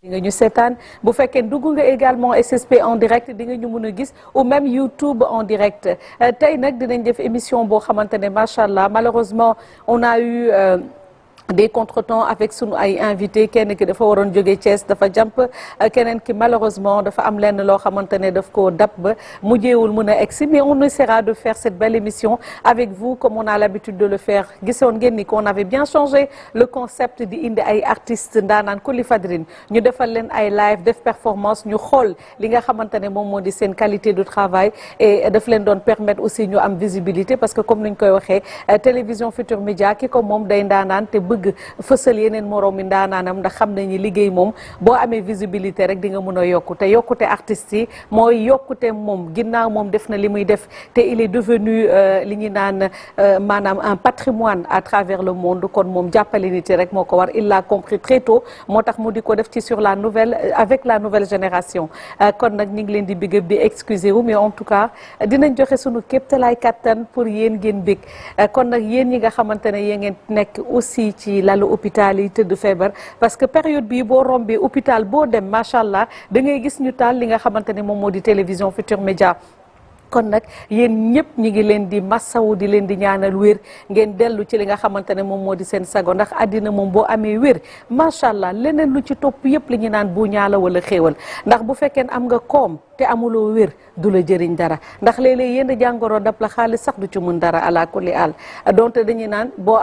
nga ñu seetaan bu fekkee dugg nga également SSP en direct di nga ñu mën a gis ou même YouTube en direct tey nag dinañ def émission boo xamante ne macha allah malheureusement on a eu des contretemps avec sunu ay invité kenn ki dafa waroon jóge Thiès dafa jàmp keneen ki malheureusement dafa am lenn loo xamante ne daf ko dab ba mujjeewul mën a egsi mais on essaiera de faire cette belle émission avec vous comme on a l'habitude de le faire gisoon ngeen ni qu'on avait bien changé le concept di indi ay artistes ndaanaan Kuli Fadrine ñu defal leen ay live def performance ñu xool li nga xamante ne moom moo di seen qualité de travail et daf leen doon permettre aussi ñu am visibilité parce que comme ni ñu koy waxee télévision Futurs Médias ki ko moom day ndaanaan te bëgg fësal yeneen moroom mi ndaanaanam ndax xam nañu liggéey moom boo amee visibilité rek di nga mën a yokku te yokkute artistes yi mooy yokkute moom ginnaaw moom def na li muy def te il est devenu li ñu naan maanaam un patrimoine à travers le monde kon moom jàppale nit yi rek moo ko war il l'a compris très tôt moo tax mu di ko def ci sur la nouvelle avec la nouvelle génération kon nag ñu ngi leen di big up di excuser wu mais en tout cas dinañ joxe sunu kéemtalaay kattan pour yéen ngeen bég kon nag yéen ñi nga xamante ne yéen ngeen nekk aussi ci lalu hôpital yi tëdd feebar parce que période bii boo rombee hôpital boo dem macha allah da ngay gis ñu taal li nga xamante ne moom moo di télévision Futurs Médias kon nag yéen ñëpp ñi ngi leen di massawu di leen di ñaanal wér ngeen dellu ci li nga xamante ne moom moo di seen sago ndax àddina moom boo amee wér macha allah leneen lu ci topp yëpp li ñu naan bu ñaala wala xéewal ndax bu fekkee am nga koom te amuloo wér du la jëriñ dara ndax léeg-léeg yenn jàngoro dab la xaalis sax du ci mën dara ala kulli àll donte dañuy naan boo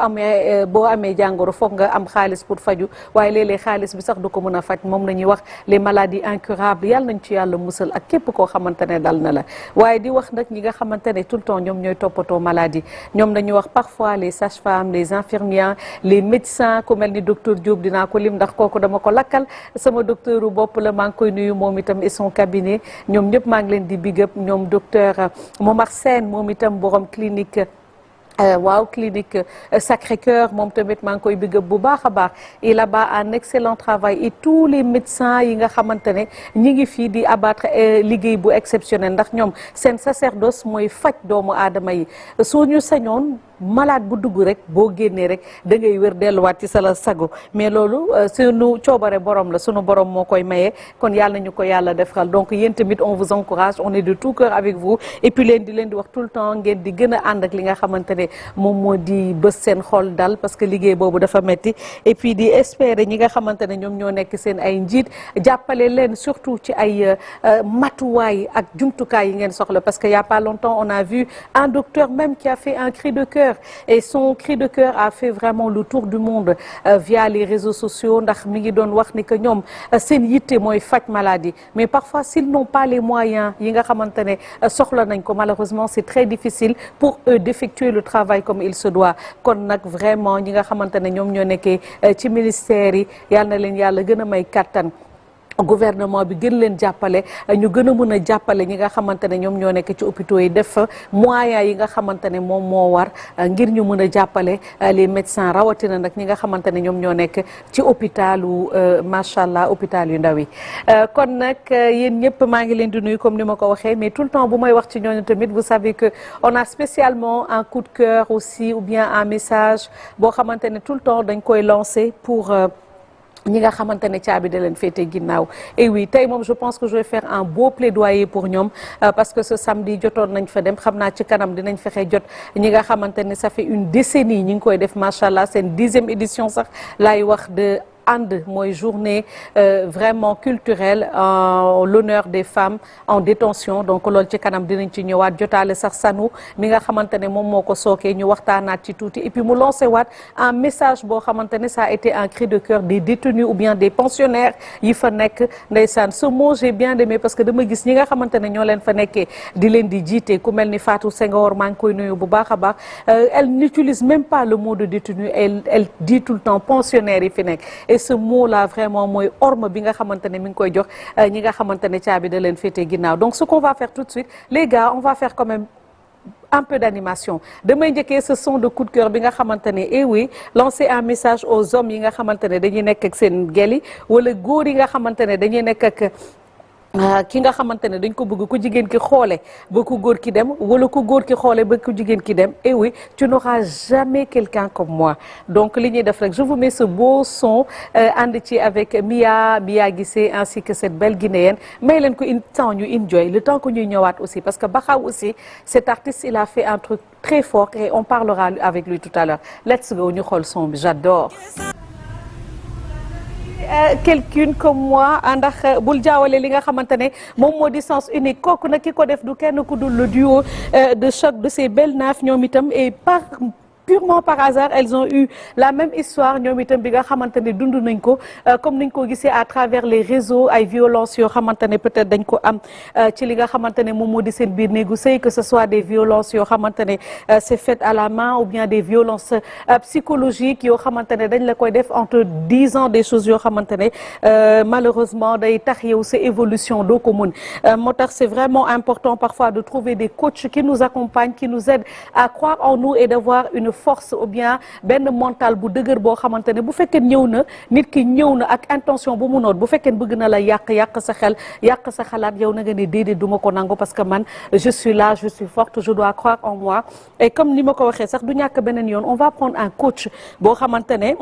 amee jàngoro foog nga am xaalis pour faju waaye léeg-léeg xaalis bi sax du ko mën a faj moom la ñuy wax les maladies incurables yàlla nañ ci yàlla musal ak képp koo xamante ne dal na la waaye di wax nag ñi nga xamante ne tout le temps ñoom ñooy toppatoo maladie ñoom dañuy wax parfois les sages-femmes les infirmières les médecins ku mel ni docteur Diop dinaa ko lim ndax kooku dama ko lakkal sama docteur u bopp la maa ngi koy nuyu moom itam et son cabinet ñoom ñëpp maa ngi leen di big up ñoom docteur Momar Sène moom itam borom clinique waaw clinique Sacré-Cœur moom tamit maa ngi koy big up bu baax a baax il abat un excellent travail et tous les médecins yi nga xamante ne ñi ngi fii di abattre liggéey bu exceptionnel ndax ñoom seen sacerdoce mooy faj doomu aadama yi suñu sañoon malade bu dugg rek boo génnee rek da ngay wér delluwaat ci sa la sago mais loolu sunu coobare borom la sunu borom moo koy maye kon yàlla ñu ko yàlla defal donc yéen tamit on vous encourage on est de tout cœur avec vous et puis leen di wax tout le temps ngeen di gën a ànd ak li nga xamante ne moom moo di bës seen xol dal parce que liggéey boobu dafa metti et puis di espérer ñi nga xamante ne ñoom ñoo nekk seen ay njiit jàppale leen surtout ci ay matuwaay ak jumtukaay yi ngeen soxla parce que y a pas longtemps on a vu un docteur même qui a fait un cri de cœur et son cri de cœur a fait vraiment le tour du monde via les réseaux sociaux ndax mi ngi doon wax ni que ñoom seen yitte mooy faj maladie mais parfois s'ils n'ont pas les moyens yi nga xamante ne soxla nañ ko malheureusement c'est très difficile pour eux d'effectuer le travail comme il se doit kon nag vraiment ñi nga xamante ne ñoom ñoo nekkee ci ministère yi yal na leen yàlla gën a may kattan gouvernement bi gën leen jàppale ñu gën a mën a jàppale ñi nga xamante ne ñoom ñoo nekk ci hôpitaux yi def moyens yi nga xamante ne moom moo war ngir ñu mën a jàppale les médecins rawatina nag ñi nga xamante ne ñoom ñoo nekk ci hôpitalu macha allah hôpital yu ndaw yi kon nag yéen ñëpp maa ngi leen di nuyu comme ni ma ko waxee mais tout le temps bu may wax ci ñooñu tamit vous savez que on a spécialement un coup de cœur aussi ou bien un message boo xamante ne tout le temps dañ koy lancer pour ñi nga xamante ne caabi da leen féete ginnaaw et oui tey moom je pense que je vais faire un beau plaidoyer pour ñoom parce que ce samedi jotoon nañ fa dem xam naa ci kanam dinañ fexe jot ñi nga xamante ne ça fait une décennie ñi ngi koy def macha allah seen 10e édition sax laay wax de ànd mooy journée vraiment culturelle en l'honneur des femmes en détention donc loolu ci kanam dinañ ci ñëwaat jotaale sax sanu mi nga xamante ne moom moo ko sookee ñu waxtaanaat ci tuuti et puis mu lancé waat un message boo xamante ne ça a été un cri de cœur des détenus ou bien des pensionnaires yi fa nekk ndeysaan ce mot j'ai bien aimé parce que dama gis ñi nga xamante ne ñoo leen fa nekkee di leen di jiite ku mel ni Fatou Senghor maa ngi koy nuyu bu baax a baax elle n'utilise même pas le mot de détenu elle dit tout le temps pensionnaires yi fi nekk et ce mot là vraiment mooy orme bi nga xamante ne mi ngi koy jox ñi nga xamante ne caabi da leen féete ginnaaw donc ce qu'on va faire tout de suite les gars on va faire quand même un peu d'animation damay njëkkee ce son de coup de cœur bi nga xamante ne eh oui lancer un message aux hommes yi nga xamante ne dañuy nekk ak seen gel yi wala góor yi nga xamante ne dañuy nekk ak ki nga xamante ne dañ ko bëgg ku jigéen ki xoole ba ku góor ki dem wala ku góor ki xoole ba ku jigéen ki dem et oui tu n'auras jamais quelqu'un comme moi donc li ñuy def rek je vous mets ce beau son ànd ci avec Mia Guissé ainsi que cette belle guinéenne may leen ko temps ñu enjoy le temps que ñuy ñëwaat aussi parce que Bakhaw aussi cet artiste il a fait un truc très fort et on parlera avec lui tout à l'heure let's go ñu xool son bi j'adore quelqu'une comme moi ndax bul jaawale li nga xamante ne moom moo di sens unique kooku nag ki ko def du kenn ku dul le duo de choc de ces belles naafs ñoom itam et purement par hasard elles ont eu la même histoire ñoom itam bi nga xamante ne dund nañ ko comme niñ ko gisee à travers les réseaux ay violences yoo xamante ne peut-être dañ ko am ci li nga xamante ne moom moo di seen biir néegu sëy que ce soit des violences yoo xamante ne c'est fait à la main ou bien des violences psychologiques yoo xamante ne dañ la koy def en te disant des choses yoo xamante ne malheureusement day tax yow sa évolution doo ko mun moo tax c'est vraiment important parfois de trouver des coachs qui nous accompagnent qui nous aident à croire en nous et d'avoir une force ou bien benn mental bu dëgër boo xamante ne bu fekkee ñëw na nit ki ñëw na ak intention bu mu noot bu fekkee bëgg na la yàq sa xel yàq sa xalaat yow na nga ne déedéet du ma ko nangu parce que man je suis là je suis forte je dois croire en moi et comme ni ma ko waxee sax du ñàkk beneen yoon on va prendre un coach boo xamante ne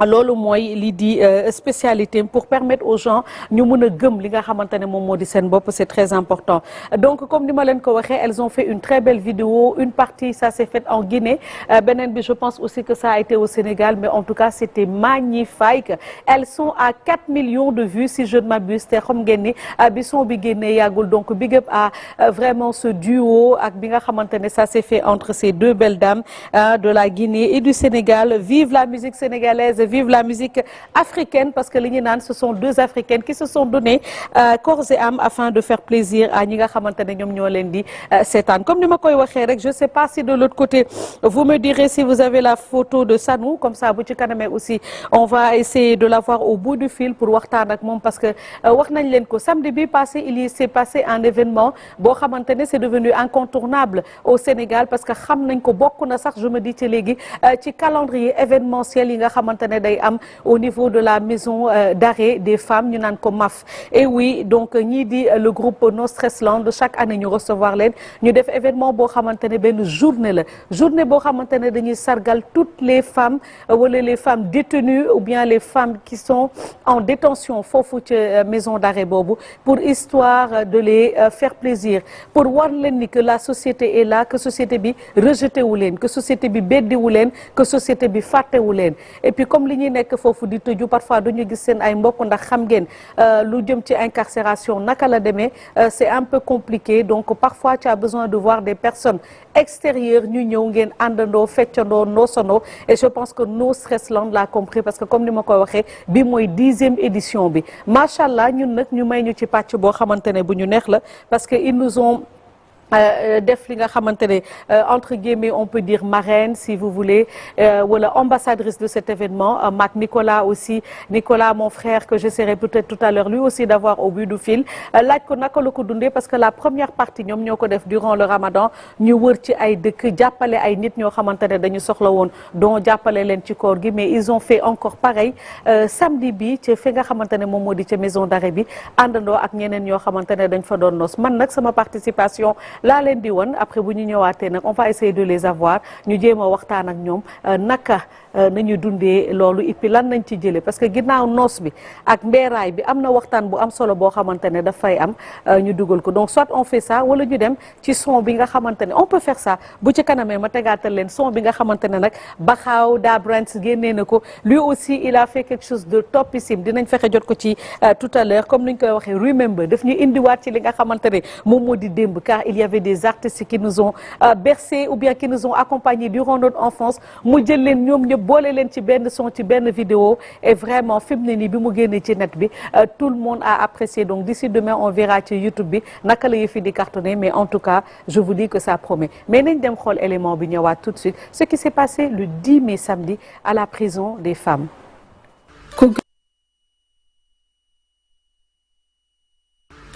loolu mooy lii di spécialité pour permettre aux gens ñu mën a gëm li nga xamante ne moom moo di seen bopp c'est très important donc comme ni ma leen ko waxee elles ont fait une très belle vidéo une partie ça s'est fait en Guinée beneen bi je pense aussi que ça a été au Sénégal mais en tout cas c'était magnifique elles sont à 4 millions de vues si je ne m'abuse te xam ngeen ni bi son bi génnee yàggul donc big up à vraiment ce duo ak bi nga xamante ne ça s'est fait entre ces deux belles dames de la Guinée et du Sénégal vive la musique sénégalaise vive la musique africaine parce que li ñu naan ce sont deux africaines qui se sont donné corps et âme afin de faire plaisir à ñi nga xamante ne ñoom ñoo leen di seetaan comme ni ma koy waxee rek je sais pas si de l'autre côté vous me direz si vous avez la photo de Sanou comme ça bu ci kanamee aussi on va essayer de l'avoir au bout du fil pour waxtaan ak moom parce que wax nañ leen ko samedi bi passé il s'est passé un événement boo xamante ne c'est devenu incontournable au Sénégal parce que xam nañ ko bokk na sax je me dis ci léegi ci calendrier événementiel yi nga xamante ne day am au niveau de la maison d'arrêt des femmes ñu naan ko MAF et oui donc ñii di le groupe No Stress Land chaque année ñu recevoir leen ñu def événement boo xamante ne benn journée la journée boo xamante ne dañuy sargal toutes les femmes wala les femmes détenues ou bien les femmes qui sont en détention foofu ci maison d'arrêt boobu pour histoire de les faire plaisir pour war leen ni que la société est là que société bi rejeté wu leen que société bi beddiwu leen que société bi fàttewu leen et puis comme li ñuy nekk foofu di tëju parfois duñu gis seen ay mbokk ndax xam ngeen lu jëm ci incarcération naka la demee c'est un peu compliqué donc parfois tu as besoin de voir des personnes extérieures ñu ñëw ngeen àndandoo feccandoo noosandoo et je pense que No Stress Land l'a compris parce que comme ni ma koy waxee bi mooy 10e édition bi macha allah ñun nag ñu may ñu ci pàcc boo xamante ne bu ñu neex la parce que ils nous ont def li nga xamante ne entre guillemets on peut dire marraine si vous voulez wala ambassadrice de cet événement maak Nicolas aussi Nicolas mon frère que j'essaierai peut-être tout à l'heure lui aussi d'avoir au bout du fil laaj ko naka la ko dundee parce que la première partie ñoom ñoo ko def durant le Ramadan ñu wër ci ay dëkk jàppale ay nit ñoo xamante ne dañu soxla woon donc jàppale leen ci koor gi mais ils ont fait encore pareil samedi bi ci fi nga xamante ne moom moo di ca maison d'arrêt bi àndandoo ak ñeneen ñoo xamante ne dañ fa doon noos man nag sama participation laa leen di woon après bu ñu ñëwaatee nag on va essayer de les avoir ñu jéem a waxtaan ak ñoom naka nañu dundee loolu et puis lan nañ ci jëlee parce que ginnaaw noos bi ak mbeeraay bi am na waxtaan bu am solo boo xamante ne daf fay am ñu dugal ko donc soit on fait ça wala ñu dem ci son bi nga xamante ne on peut faire ça bu ci kanamee ma tegaatal leen son bi nga xamante ne nag Bakhaw Da Brands génnee na ko lui aussi il a fait quelque chose de topissime dinañ fexe jot ko ci tout à l'heure comme ni ñu koy waxee remember daf ñu indiwaat ci li nga xamante ne moom moo di démb car il y avait des artistes qui nous ont bercé ou bien qui nous ont accompagnés durant notre enfance mu jël leen ñoom ñëpp boole leen ci benn son ci benn vidéo et vraiment fi mu ne nii bi mu génnee ci net bi tout le monde a apprécié donc d'ici demain on verra ci YouTube bi naka la yëfi di cartonner mais en tout cas je vous dis que ça promet mais nañ dem xool élément bi ñëwaat tout de suite ce qui s'est passé le 10 mai samedi à la prison des femmes.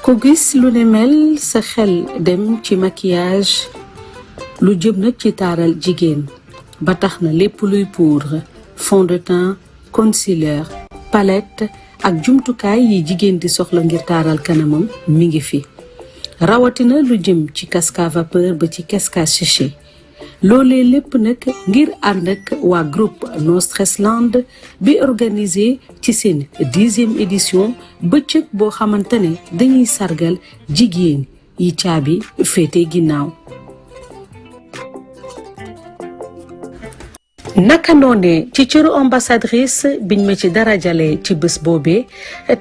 ku gis lu ne mel sa xel dem ci maquillage lu jëm nag ci taaral jigéen ba tax na lépp luy poudre fond de teint concealer palette ak jumtukaay yi jigéen di soxla ngir taaral kanamam mi ngi fi rawatina lu jëm ci casque à vapeur ba ci casque à sécher loolee lépp nag ngir ànd ak waa groupe No Stress Land bi organisé ci seen 10e édition bëccëg boo xamante ne dañuy sargal jigéen yi caabi féete ginnaaw. naka noone ci cëru ambassadrice biñ ma ci darajale ci bés boobee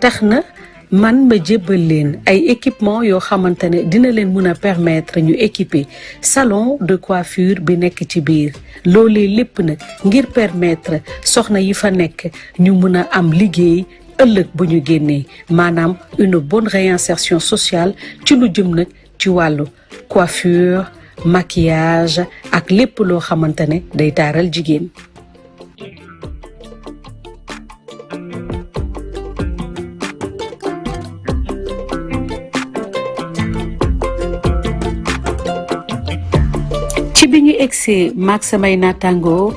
tax na man ma jébbal leen ay équipement yoo xamante ne dina leen mën a permettre ñu équiper salon de coiffure bi nekk ci biir loolee lépp nag ngir permettre soxna yi fa nekk ñu mën a am liggéey ëllëg bu ñu génnee maanaam une bonne réinsertion sociale ci lu jëm nag ci wàllu coiffure maquillage ak lépp loo xamante ne day taaral jigéen. ci bi ñu egsee maag samay naataangoo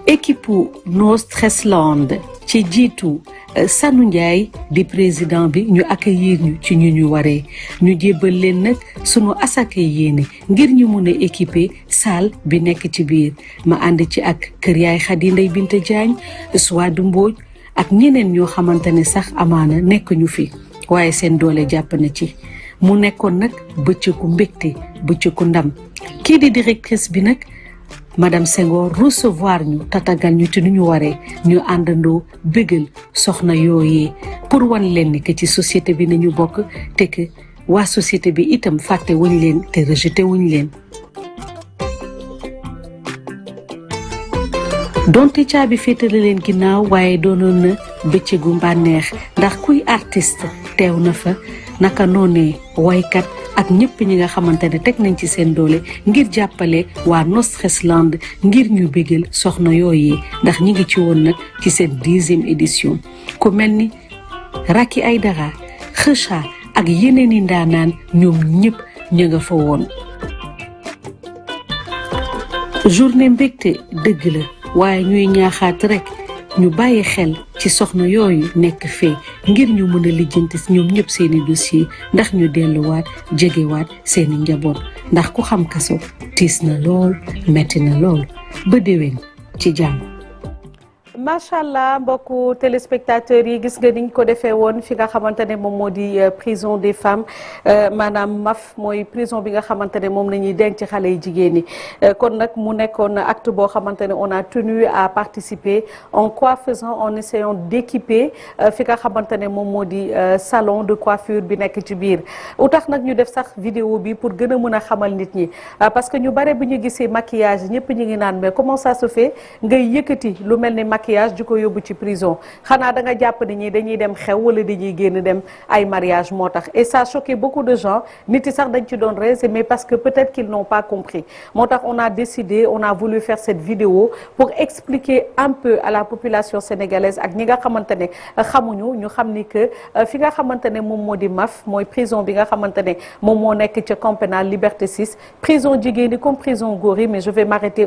équipe No Stress Land ci jiitu Sanu Ndiaye di président bi ñu accueillir ñu ci ñu waree ñu jébbal leen nag sunu asaka yéene ngir ñu mun a équiper salle bi nekk ci biir ma ànd ci ak kër yaay Khady Ndeye Binta Diagne Suwadu Mbooj ak ñeneen ñoo xamante ne sax amaana nekk ñu fi waaye seen doole jàpp na ci mu nekkoon nag bëccëgu mbégte bëccëgu ndam kii di directrice bi nag madame Senghor recevoir ñu tatagal ñu ci nu ñu waree ñu àndandoo bégal soxna yooyee pour wan leen ni que ci société bi nañu bokk te que waa société bi itam fàtte wuñ leen te rejeté wuñ leen. donte caabi féetale leen ginnaaw waaye doonoon na bëccëgu mbànneex ndax kuy artiste teew na fa naka noonee waykat ak ñëpp ñi nga xamante ne teg nañ ci seen doole ngir jàppale waa No Stress Land ngir ñu bégal soxna yooyee ndax ñi ngi ci woon nag ci seen 10e édition ku mel ni Racky Aïdara Kheucha ak yeneen i ndaanaan ñoom ñëpp ñu nga fa woon. journée mbégte dëgg la waaye ñuy ñaaxaat rek ñu bàyyi xel ci soxna yooyu nekk fee ngir ñu mën a lijjanti ñoom ñëpp seeni dossier ndax ñu delluwaat jegewaat seeni njaboot ndax ku xam kaso tiis na lool metti na lool ba déwén ci jàmm. macha allah mbokku téléspectateurs yi gis nga niñ ko defee woon fi nga xamante ne moom moo di prison des femmes maanaam MAF mooy prison bi nga xamante ne moom la ñuy denc xale yi jigéen ñi kon nag mu nekkoon acte boo xamante ne on a tenu à participer en quoi faisant en essayant d'équiper fi nga xamante ne moom moo di salon de coiffure bi nekk ci biir u tax nag ñu def sax vidéo bi pour gën a mën a xamal nit ñi parce que ñu bare bu ñu gisee maquillage ñëpp ñu ngi naan mais comment ça se fait ngay yëkkati lu mel ni maquillage di ko yóbbu ci prison xanaa da nga jàpp ni ñi dañuy dem xew wala dañuy génn dem ay mariage moo tax et ça a choqué beaucoup de gens nit yi sax dañ ci doon rêve mais parce que peut-être qu'ils n'ont pas compris moo tax on a décidé on a voulu faire cette vidéo pour expliquer un peu à la population sénégalaise ak ñi nga xamante ne xamuñu ñu xam ni que fi nga xamante ne moom moo di MAF mooy prison bi nga xamante ne moom moo nekk ca camp pénal Liberté 6 prison jigéen ñi comme prison góor yi mais je vais m'arrêter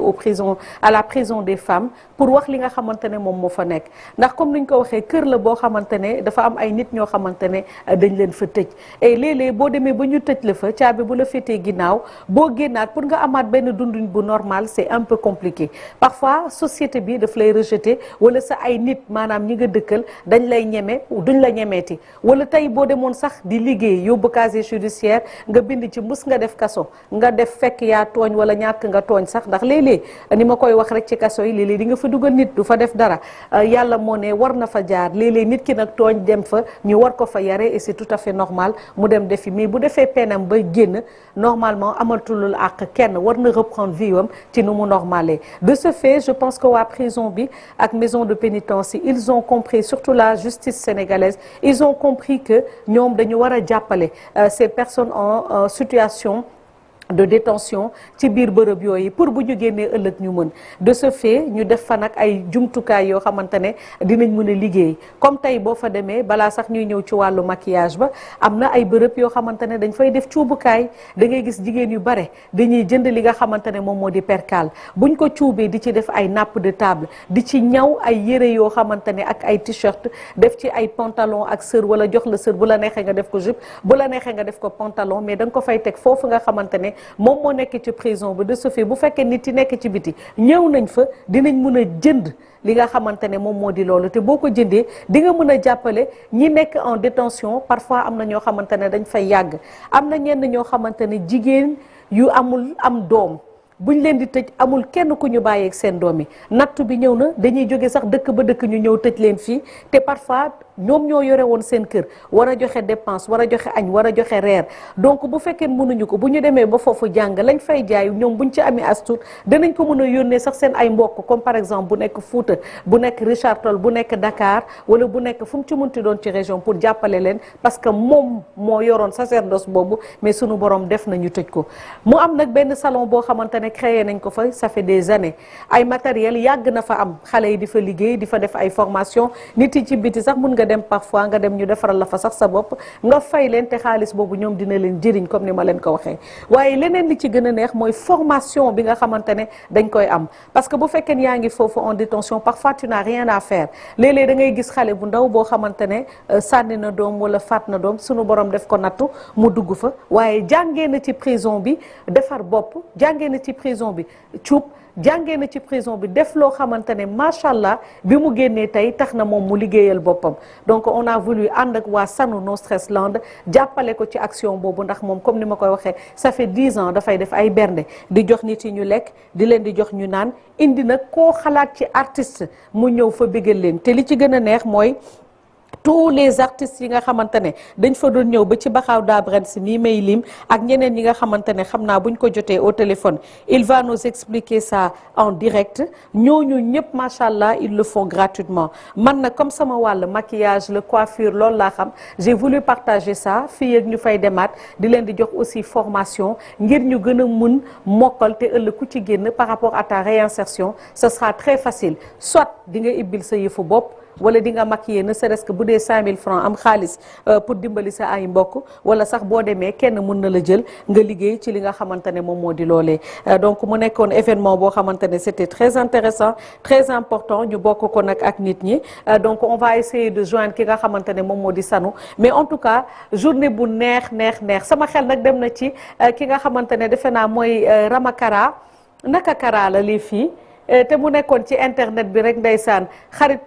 à la prison des femmes pour wax li nga xamante ne moom moo fa nekk ndax comme ni ñu ko waxee kër la boo xamante ne dafa am ay nit ñoo xamante ne dañ leen fa tëj et léeg-léeg boo demee ba ñu tëj la fa caabi bu la féetee ginnaaw boo génnaat pour nga amaat benn dunduñ bu normal c'est un peu compliqué parfois société bi daf lay rejeter wala sa ay nit maanaam ñi nga dëkkal dañ lay ñeme duñ la ñemeeti wala tey boo demoon sax di liggéey yóbbu casier judiciaire nga bind ci mus nga def kaso nga def fekk yaa tooñ wala ñàkk nga tooñ sax ndax léeg-léeg ni ma koy wax rek ci kaso yi léeg-léeg di nga fa dugal nit du fa def dara yàlla moo ne war na fa jaar léeg-léeg nit ki nag tooñ dem fa ñu war ko fa yare et c'est tout à fait normal mu dem defi mais bu defee penam ba génn normalement amatulul ak kenn war na reprendre vie am ci nu mu normalé de ce fait je pense que waa prison bi ak maison de pénitence ils ont compris surtout la justice sénégalaise ils ont compris que ñoom dañu war a jàppale ces personnes en situation de détention ci biir bërëb yooyu pour bu ñu génnee ëllëg ñu mën de ce fait ñu def fa nag ay jumtukaay yoo xamante ne dinañ mën a liggéey comme tey boo fa demee balaa sax ñuy ñëw ci wàllu maquillage ba am na ay bërëb yoo xamante ne dañ fay def cuubukaay da ngay gis jigéen yu bare dañuy jënd li nga xamante ne moom moo di percale buñ ko cuubee di ci def ay nappe de table di ci ñaw ay yére yoo xamante ne ak ay t-shirt def ci ay pantalon ak sër wala jox la sër bu la neexee nga def ko jupe bu la neexee nga def ko pantalon mais da nga ko fay teg foofu nga xamante ne moom moo nekk ci prison bi de ce fait bu fekkee nit yi nekk ci biti ñëw nañ fa dinañ mën a jënd li nga xamante ne moom moo di loolu te boo ko jëndee di nga mën a jàppale ñi nekk en détention parfois am na ñoo xamante ne dañ fay yàgg am na ñenn ñoo xamante ne jigéen yu amul am doom buñ leen di tëj amul kenn ku ñu bàyyeeg seen doom yi nattu bi ñëw na dañuy jóge sax dëkk ba dëkk ñu ñëw tëj leen fii te parfois ñoom ñoo yore woon seen kër war a joxe dépense war a joxe añ war a joxe reer donc bu fekkee mënuñu ko bu ñu demee ba foofu jàng lañ fay jaay ñoom buñ ci amee astut danañ ko mën a yónnee sax seen ay mbokk comme par exemple bu nekk Fouta bu nekk Richard Toll bu nekk Dakar wala bu nekk fu mu ci munti doon ci région pour jàppale leen parce que moom moo yoroon sacerdoce boobu mais sunu borom def nañu tëj ko mu am nag benn salon boo xamante ne créé nañ ko fa ça fait des années ay matériel yàgg na fa am xale yi di fa liggéey di fa def ay formation nit yi ci biti sax mun nga dem parfois nga dem ñu defaral la fa sax sa bopp nga fay leen te xaalis boobu ñoom dina leen jëriñ comme ni ma leen ko waxee waaye leneen li ci gën a neex mooy formation bi nga xamante ne dañ koy am parce que bu fekkee yaa ngi foofu en détention parfois tu n'as rien à faire léeg-léeg da ngay gis xale bu ndaw boo xamante ne sànni na doom wala faat na doom sunu borom def ko nattu mu dugg fa waaye jàngee na ci prison bi defar bopp jàngee na ci prison bi cuub jàngee na ci prison bi def loo xamante ne macha allah bi mu génnee tey tax na moom mu liggéeyal boppam donc on a voulu ànd ak waa Sanu No Stress Land jàppale ko ci action boobu ndax moom comme ni ma koy waxee ça fait 10 ans dafay def ay bernde di jox nit yi ñu lekk di leen di jox ñu naan indi nag koo xalaat ci artiste mu ñëw fa bégal leen te li ci gën a neex mooy tous les artistes yi nga xamante ne dañ fa doon ñëw ba ci Baxaaw Dabrène si nii may lim ak ñeneen ñi nga xamante ne xam naa buñ ko jotee au téléphone il va nous expliquer ça en direct ñooñu ñëpp macha allah ils le font gratuitement man na comme sama wàll maquillage le coiffure loolu laa xam j'ai voulu partager ça fii ak ñu fay demaat di leen di jox aussi formation ngir ñu gën a mun mokkal te ëllëg ku ci génn par rapport à ta réinsertion ce sera très facile soit di nga ibbil sa yëfu bopp wala di nga maquiller ne serait-ce que bu dee 5000 francs am xaalis pour dimbali sa ay mbokk wala sax boo demee kenn mën na la jël nga liggéey ci li nga xamante ne moom moo di loolee donc mu nekkoon événement boo xamante ne c'était très intéressant très important ñu bokk ko nag ak nit ñi donc on va essayer de joindre ki nga xamante ne moom moo di Sanu mais en tout cas journée bu neex sama xel nag dem na ci ki nga xamante ne defe naa mooy Rama Kara naka Kara la lii fii te mu nekkoon ci internet bi rek ndeysaan xarit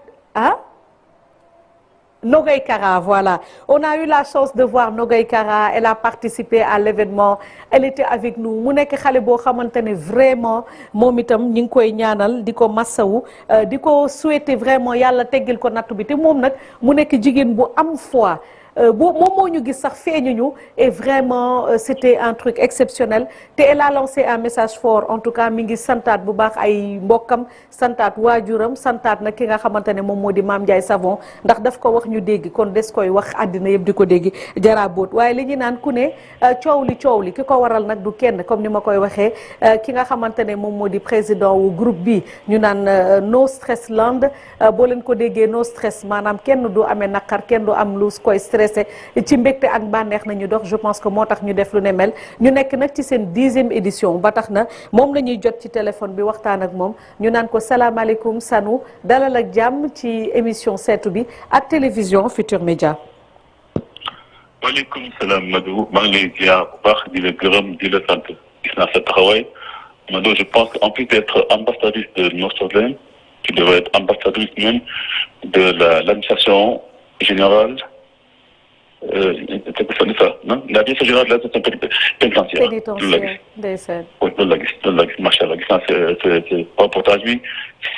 Nogay Kara, voilà. On a eu la chance de voir Nogay Kara. Elle a participé à l'événement. Elle était avec nous. mu nekk xale boo xamante ne vraiment moom itam ñu ngi koy ñaanal di ko massawu di ko souhaiter vraiment yàlla teggil ko nattu bi te moom nag mu nekk jigéen bu am foi. moom moo ñu gis sax feeñuñu et vraiment c'était un truc exceptionnel te elle a lancé un message fort en tout cas mi ngi santaat bu baax ay mbokkam santaat waajuram santaat nag ki nga xamante ne moom moo di Mame Ndiaye Savon ndax daf ko wax ñu dégg kon des koy wax àddina yëpp di ko dégg jaraboot waaye li ñu naan ku ne coow li ki ko waral nag du kenn comme ni ma koy waxee ki nga xamante ne moom moo di président wu groupe bi ñu naan No Stress Land boo leen ko déggee no stress maanaam kenn du amee naqar kenn du am lu koy stress ci mbégte ak bànneex nañu dox je pense que moo tax ñu def lu ne mel ñu nekk nag ci seen 10e édition ba tax na moom la ñuy jot ci téléphone bi waxtaan ak moom ñu naan ko salaamaaleykum Sanu dalal ak jàmm ci émission seetu bi ak télévision Futur Média. waaleykum salaam Madou maa ngi lay ziar bu baax di la gërëm di la sant gis naa sa taxawaay Madou je pense qu'en plus d'être ambassadrice de No Stress Land tu devrais être ambassadrice même de l'administration générale. C'est ça non la direction générale de l'administration pénitentiaire. ndeysaan. loolu la gis macha allah gis naa ce reportage bi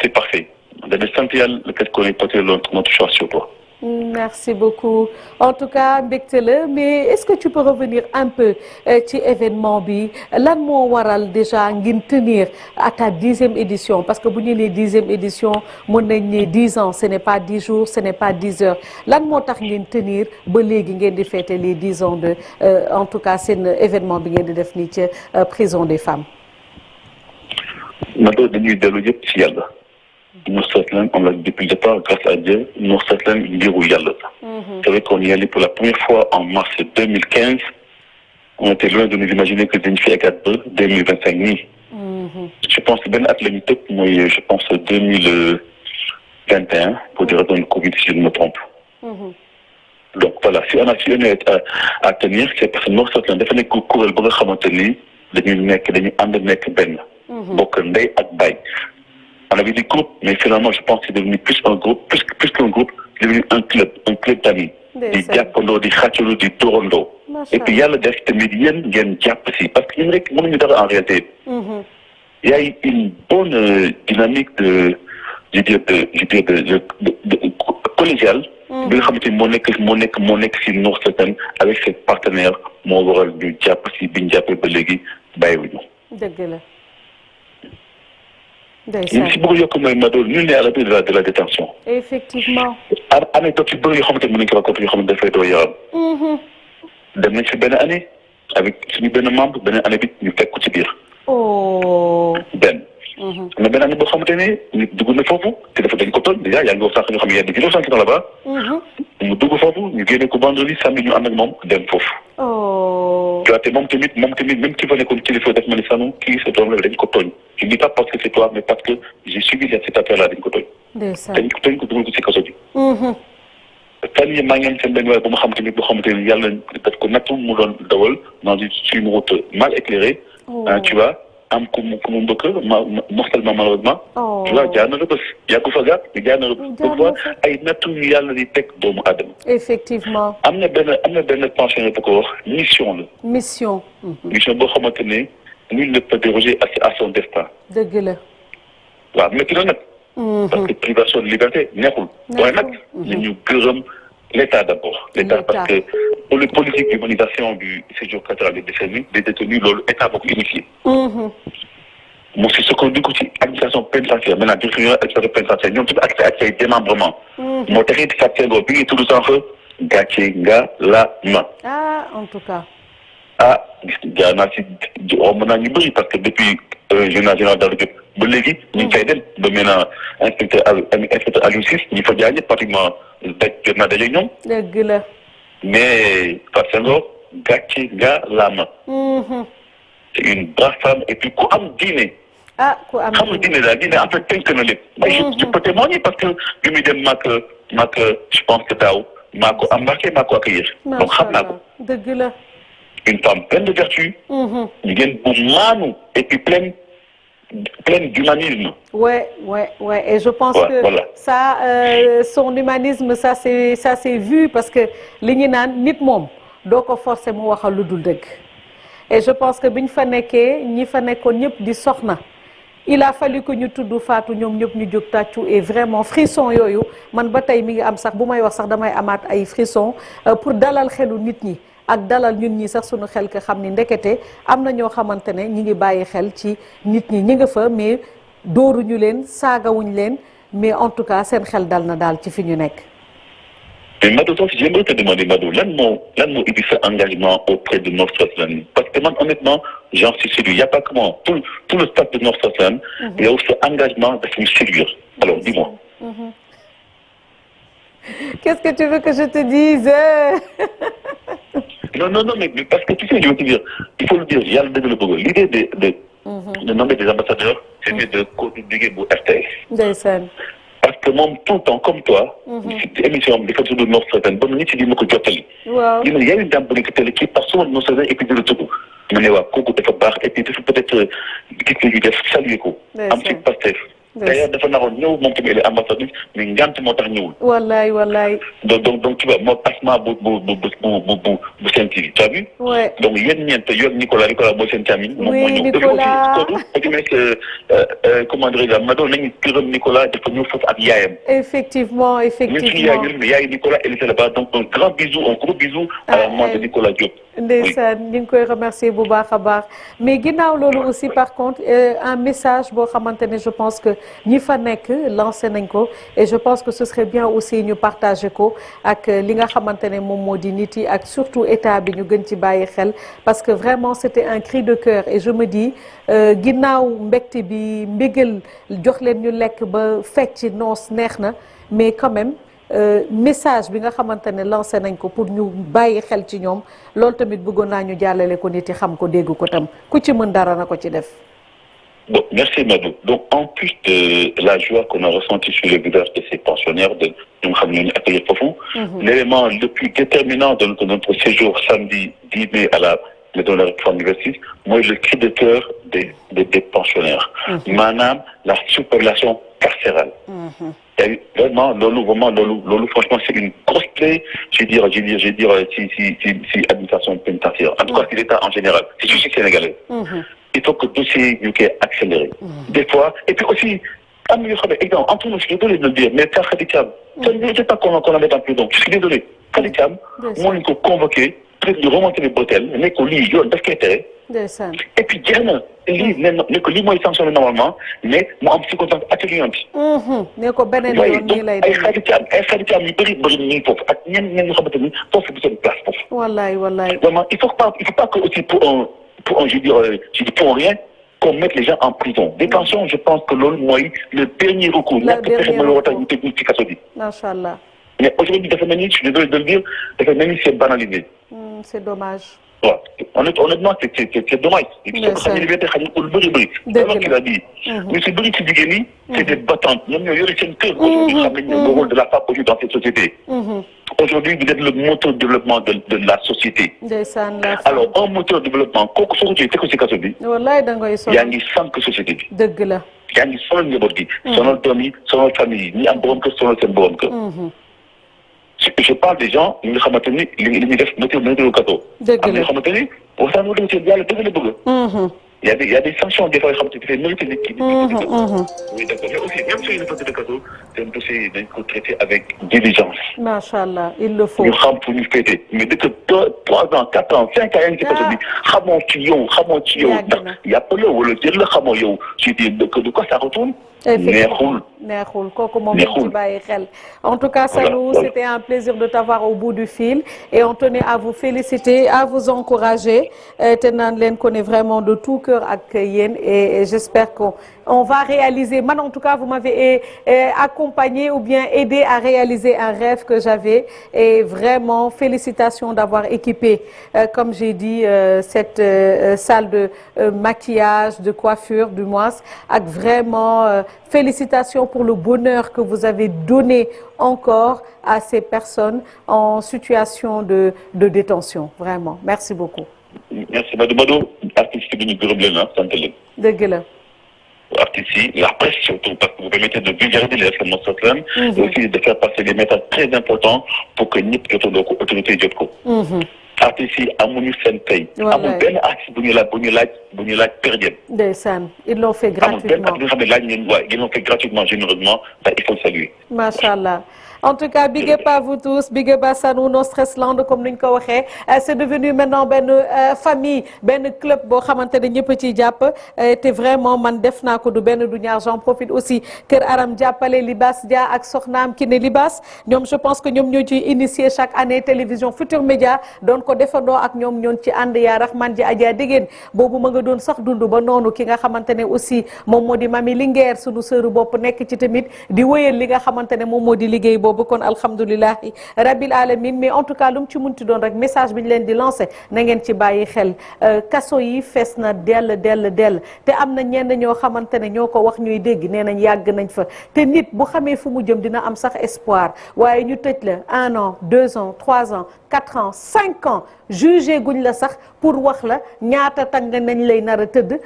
c'est parfait. dañuy sant yàlla le fait qu'on ait porté notre choix sur toi. Merci beaucoup en tout cas mbégte la mais est-ce que tu peux revenir un peu ci événement bi lan moo waral déjà ngeen tenir à ta 10e édition parce que bu ñu nee 10e édition mën nañ ne 10 ans ce n'est pas 10 jours ce n'est pas 10 heures lan moo tax ngeen tenir ba léegi ngeen di fêter les 10 ans de en tout cas seen événement bi ngeen di def nii ci prison des femmes. Mado dañuy dellu yëpp ci yàlla. Nour Satlam, on l'a dit depuis le départ, grâce à Dieu, Nour Satlam, mbiru yàlla. C'est vrai qu'on y allait pour la première fois en mars 2015. On était loin de nous imaginer que dañu fi eggaat ba 2025 nii. Je pense que benn at la ñu tëb mooy je pense 2021 pour dire dans le Covid si je ne me trompe. Donc voilà, si on a à tenir, c'est parce que Nour Satlam dafa nekk kuréel ba nga xamante ni dañu ànd nekk benn. bokk ndey ak baay. On avait des groupes, mais finalement, je pense que c'est devenu plus un groupe, plus qu'un groupe, c'est devenu un club d'amis. Di jàppandoo, di xàccandoo, di dóorandoo. Et puis yàlla def tamit yéen ngeen jàpp si parce que ñun rek mënuñu dara en réalité. Il y a une bonne dynamique de collégiale. bi nga xamante ni moo nekk si Nour Satlam avec ses partenaires moo waral ñu jàpp si bi ñu jàppee ba léegi bàyyiwuñu. dëgg la. li si bëgg a yokk mooy Mado ñu ne à l'abri de la détention. effectivement. anecdote yu bëri yoo xamante ne mën nañu ko raconter yoo xamante dafay doo yaram. dem nañ fi benn année avec suñu benn membre benn année bi ñu fekk ko ci biir. benn. am na benn année boo xamante ne nit dugg na foofu te dañ ko tooñ déjà yaa ngi wax sax ñoo xam ne y a des innocents qui sont là-bas. mu dugg foofu ñu génne ko vendredi samedi ñu ànd ak moom dem foofu. tu vois te moom tamit même ki fa nekkoon kilifa def ma ne sanu kii sa doom la dañ ko tooñ. je ne dis pas parce que c'est toi mais parce que j'ai suivi cette affaire-là dañ ko tooñ. dañ ko dugal ko ci kaso bi. fan yii maa ngi leen seen benn waay bu ma xam tamit boo xamante ne yàlla daf ko nattu mu doon dawal dans une route mal éclairée. tu vois am ku mu mbëkk mortellement malheureusement. tu vois jaar na rëbës yàggu fa gàtt mais jaar na rëbës. parfois ay nattu yu yàlla di teg doomu aadama. effectivement. am na benn pensionnaire bu ko wax mission la. mission boo xamante ne nul ne peut déroger à son destin. dëgg la. waaw métti na nag. parce que privation de liberté neexul. waaye nag nañu gërëm l'État d'abord. l'État parce que pour les politiques d'humanisation du séjour carcéral des détenus loolu État boo ko initié. mu si sukkandiku ci administration pénitentiaire maintenant direction administration pénitentiaire ñoom tamit accès ak say démembrement. moo taxit Fatou bi ngi tudd sànq gàcce nga la ma. En tout cas. gis jaar naa si mën naa ñu bëri parce que depuis journal général Daouda Diop ba léegi ñu ngi fay dem ba maintenant inspecteur Aliou Ciss ñu fa jaay ñëpp pratiquement jot naa daje ñoom. dëgg la. mais Fatou Senghor gàcce nga la ma. c'est une brave femme et puis ku am diine. ku am xam nga diine daal diine en fait tënk na lépp. mais je peux témoigner parce que bi muy dem maak je pense que daaw maa ko embarqué maa ko accueillir. donc xam naa ko. dëgg la. une femme pleine de vertu. jigéen bu maanu et puis pleine d'humanisme. Ouais. Et je pense que voilà. Ça, son humanisme, ça c'est vu parce que li ñu naan nit moom doo ko forcer mu waxal lu dul dëgg. Et je pense que biñ fa nekkee ñi fa nekkoon ñëpp di soxna. Il a fallu que ñu tudd Fatou ñoom ñëpp ñu jóg tàccu et vraiment frisson yooyu man ba tey mi ngi am sax bu may wax sax damay amaat ay frisson pour dalal xelu nit ñi. ak dalal ñun ñi sax suñu xel ka xam ni ndekete am na ñoo xamante ne ñi ngi bàyyi xel ci nit ñi nga fa mais dóoruñu leen saagawuñ leen mais en tout cas seen xel dal na daal ci fi ñu nekk. mais Mado sax j'aimerais te demander Mado lan moo indi sa engagement auprès de Nour Satlam parce que man honnêtement j'en suis séduit y a pas que moi tout le staff de Nour Satlam yow sa engagement daf ñu séduire alors dis-moi. Qu'est-ce que tu veux que je te dise? Non, mais parce que tu sais, je veux te dire, il faut le dire, il y a le développement. L'idée de nommer des ambassadeurs, c'était de contribuer pour RTS. Ndeysaan. Parce que moom tout le temps, comme toi, cette émission, des fois, de Nour Satlam, bon, nit ñi ma ko jottali. Waaw. Il y a une dame bu nekk télé qui passe souvent Nour Satlam et puis di la tudd. ma ne waa kooku dafa baax et puis dafa peut-être gis nga ñu def saluer ko. am ci Pastef. d'ailleurs dafa naroon ñëw moom tamit elle est ambassadrice mais ngant moo tax ñëwul. wallaay. donc tu vois moo passement bu Sen TV tu as vu. ouais donc yéen ñeent yow Nicolas mooy seen càmmiñ. moom moo ñëw Nicolas comment dirais-je Mado nañu gërëm Nicolas dafa ñëw foofu ak yaayam. effectivement. ñun suñu yaay ñu ne yaay Nicolas elle était là-bas donc un gros bisou à la maman de Nicolas Diop. ndeysaan ñu ngi koy remercier bu baax a baax mais ginnaaw loolu aussi par contre un message boo xamante ne je pense que ñi fa nekk lancé nañ ko et je pense que ce serait bien aussi ñu partager ko ak li nga xamante ne moom moo di nit yi ak surtout état bi ñu gën ci bàyyi xel parce que vraiment c'était un cri de cœur et je me dis ginnaaw mbégte bi mbégal jox leen ñu lekk ba fecc noos neex na mais quand même message bi nga xamante ne lancé nañ ko pour ñu bàyyi xel ci ñoom loolu tamit bëggoon naa ñu jàllale ko nit yi xam ko dégg ko tam ku ci mën dara na ko ci def. Bon, merci Madou. Donc en plus de la joie qu'on a ressentie sur le visage de ces pensionnaires de ñu xam ne ñu accueillir foofu, l'élément le plus déterminant de notre séjour samedi 10 mai à la Maison de la Réforme Université mooy le cri de cœur des pensionnaires. Maanaam la surpopulation carcérale. Et vraiment loolu franchement c'est une grosse plaie je veux dire si administration pénitentiaire en tout cas si l'État en général si justice sénégalaise il faut que dossier ñu koy accéléré des fois et puis aussi am na yoo xam ne exemple entre nous je suis désolé de le dire mais Père Khady Thiam c'est pas qu'on la mette en prison je suis désolé Khady Thiam moo ñu ko convoqué peut-être ñu remonter les bretelles ne ko lii yoon daf koy tere et puis jeex na lii ne ko lii mooy sanctionné normalement mais mu am circonstance atténuante. ne ko beneen yoon nii lay ay Khady Thiam yu bëri ñu foofu ak ñenn ñu xamante ni foofu du seen place foofu. wallaay. vraiment il faut pas que aussi pour un je dis pour rien qu'on mette les gens en prison. Détention je pense que loolu mooy le dernier recours. le dernier recours ñàkk pexe ñu tëj ñu ci kaso bi. macha allah. mais aujourd'hui dafa mel ni je suis désolé de le dire dafa mel ni c'est banalisé. c'est dommage. waaw honnêtement c'est dommage. xam ne liberté xañ ko lu bëri. dëgg qu'il a dit. mais si bëri ci jigéen ñi. c'est des battantes ñoom ñoo yore seen kër. aujourd'hui xam nañ le rôle de la femme aujourd'hui dans cette société. Aujourd'hui vous êtes le moteur de développement de la société. ndeysaan la alors un moteur de développement kooku soo ko jëlee teg ko ci kaso bi. wallaay da ngay sonal yaa ngi sànq société bi. dëgg la. yaa ngi sonal njaboot gi. sonal doom yi sonal famille yi ñi am borom kër sonal seen borom kër. je parle des gens ñi nga xamante ni li ñuy def météo kaso. dëgg la am na ñoo xamante ni waxtaan wu dem ci yàlla dëgg la bëgg. il y a des sanctions des fois yoo xamante ni dafay mérité nit ki. oui d'accord mais aussi même si dafa tëdd kaso seen dossier dañ ko traité avec diligence. macha allah il le faut. ñu xam fu ñu féete mais dëkk 3 ans 4 ans 5 ans yaa ngi ci kaso bi xamoo ci yow ndax yàpp la wala jël la xamoo yow ci di de quoi ça retourne. neexul kooku moom lañ ci bàyyi xel. en tout cas Salou c'était un plaisir de t'avoir au bout du fil et on tenait à vous féliciter à vous encourager te naan leen ko ne vraiment de tout cœur ak yéen et j'espère qu'on va réaliser man en tout cas vous m'avez accompagné ou bien aidé à réaliser un rêve que j'avais et vraiment félicitations d'avoir équipé comme j'ai dit cette salle de maquillage de coiffure du moins ak vraiment félicitations pour le bonheur que vous avez donné encore à ces personnes en situation de détention vraiment merci beaucoup. merci Madou artiste bi ñu gërëm leen sant leen. dëgg la. artistes yi la presse surtout parce que vous permettez de vulgariser les FM Mosotlan et aussi de faire passer des messages très importants pour que ñëpp jotandoo ko autorité jot ko. artistes yi amuñu seen tey. amul benn artiste bu ñu laaj per diem. ndeysaan ils l'ont fait gratuitement amul benn artiste bi nga xam ne laaj ngeen ils l'ont fait gratuitement généreusement ça il faut le saluer. macha allah. En tout cas, big up à vous tous, big up à Sanou No Stress Land comme ni ñu ko waxee c'est devenu maintenant benn famille benn club boo xamante ne ñëpp ciy jàpp te vraiment man def naa ko du benn du ñaar j'en profite aussi Kër Aram jàppale Libas Dia ak soxnaam ki ne Libas ñoom je pense que ñoom ñoo ciy initier chaque année télévision Futur Média doon ko defandoo ak ñoom ñoon ci ànd yaa Rahman ji Adja Dégéen boobu ma nga doon sax dund ba noonu ki nga xamante ne aussi moom moo di Mami Linguère sunu sœuru bopp nekk ci tamit di wéyal li nga xamante ne moom moo di liggéey boobu kon alhamdulilahi rabbil alamin mais en tout cas lu mu ci munti doon rek message bi ñu leen di lancé na ngeen ci bàyyi xel kaso yi fees na dell te am na ñenn ñoo xamante ne ñoo ko wax ñuy dégg nee nañ yàgg nañ fa te nit bu xamee fu mu jëm dina am sax espoir waaye ñu tëj la 1 an 2 ans 3 ans 4 ans 5 ans jugé guñ la sax pour wax la ñaata tàng nañ lay nar a tëdd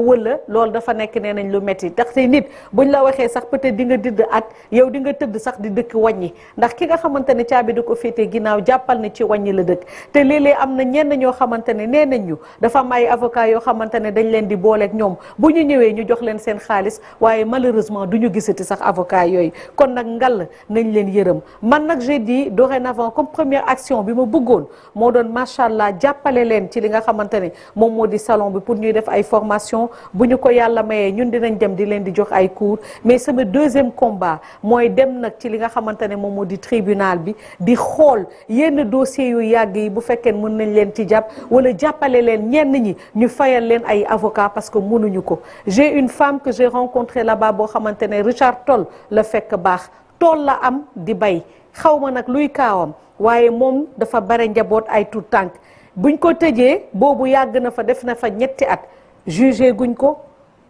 wala loolu dafa nekk nee nañ lu metti ndaxte nit buñ la waxee sax peut-être di nga didd at yow di nga tëdd sax di dëkk wàññi ndax ki nga xamante ne caabi da ko féetee ginnaaw jàppal ne ci wàññi la dëkk te léeg-léeg am na ñenn ñoo xamante ne nee nañ ñu dafa am ay avocat yoo xamante ne dañ leen di booleeg ñoom bu ñu ñëwee ñu jox leen seen xaalis waaye malheureusement du ñu gisati sax avocat yooyu kon nag ngal nañ leen yërëm man nag j'ai dit dorénavant comme première action bi ma bëggoon moo doon macha allah jàppale leen ci li nga xamante ne moom moo di salon bi pour ñuy def ay formation bu ñu ko yàlla mayee ñun dinañ dem di leen di jox ay cours mais sama deuxième combat mooy dem nag ci li nga xamante ne moom moo di tribunal bi di xool yenn dossiers yu yàgg yi bu fekkee mën nañ leen ci jàpp wala jàppale leen ñenn ñi ñu fayal leen ay avocat parce que mënuñu ko j'ai une femme que j'ai rencontrée là-bas boo xamante ne Richard Toll la fekk baax tool la am di bay xaw ma nag luy kaawam waaye moom dafa bare njaboot ay tout tànk buñ ko tëjee boobu yàgg na fa def na fa ñetti at jugé guñ ko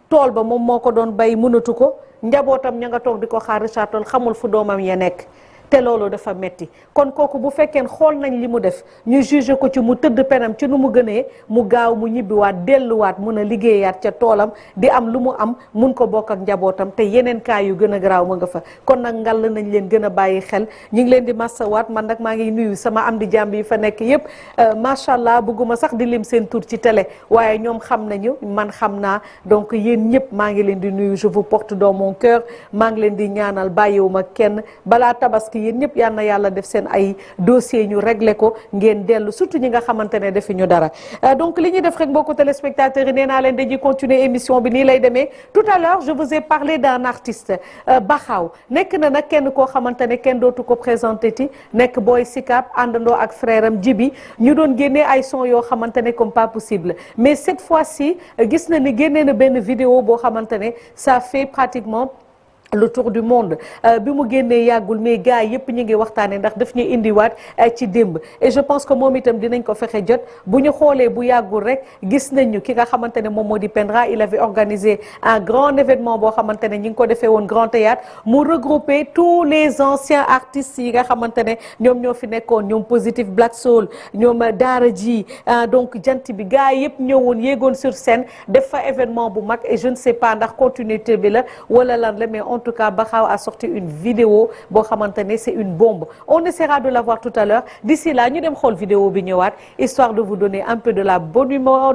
tool ba moom moo ko doon bay mënatu ko njabootam ña nga toog di ko xaar Richard Toll xamul fu doomam ya nekk te loolu dafa metti kon kooku bu fekkee xool nañ li mu def ñu jugé ko ci mu tëdd penam ci nu mu gënee mu gaaw mu ñibbiwaat delluwaat mun a liggéeyaat ca toolam di am lu mu am mun ko bokk ak njabootam te yeneen cas yu gën a garaaw ma nga fa kon nag ngal nañ leen gën a bàyyi xel ñu ngi leen di massawaat man nag maa ngi nuyu sama am di jàmb yi fa nekk yépp macha allah bëgguma sax di lim seen tur ci télé waaye ñoom xam nañu man xam naa donc yéen ñëpp maa ngi leen di nuyu je vous porte dans mon cœur maa ngi leen di ñaanal bàyyiwuma kenn balaa tabaski yéen ñëpp yal na yàlla def seen ay dossiers ñu réglé ko ngeen dellu surtout ñi nga xamante ne defuñu dara donc li ñuy def rek mbokku téléspectateurs yi nee naa leen dañuy continuer émission bi nii lay demee tout à l'heure je vous ai parlé d'un artiste Baxaw nekk na nag kenn koo xamante ne kenn dootu ko présenté ti nekk Boy Sicap àndandoo ak frère am Jibi ñu doon génnee ay son yoo xamante ne comme pas possible mais cette fois-ci gis na ni génnee na benn vidéo boo xamante ne ça fait pratiquement le tour du monde bi mu génnee yàggul mais gars yëpp ñu ngi waxtaanee ndax daf ñu indiwaat ci démb et je pense que moom itam dinañ ko fexe jot bu ñu xoolee bu yàggul rek gis nañu ki nga xamante ne moom moo di Pendra il avait organisé un grand événement boo xamante ne ñi ngi ko defee woon Grand Théâtre mu regroupé tous les anciens artistes yi nga xamante ne ñoom ñoo fi nekkoon ñoom Positif Black Soul ñoom Daara J donc jant bi gars yëpp ñëwoon yéegoon sur scène def fa événement bu mag et je ne sais pas ndax continuité bi la wala lan la mais en tout cas Baxaw a sorti une vidéo boo xamante ne c'est une bombe on essaiera de la voir tout à l'heure d'ici là ñu dem xool vidéo bi ñëwaat histoire de vous donner un peu de la bonne humeur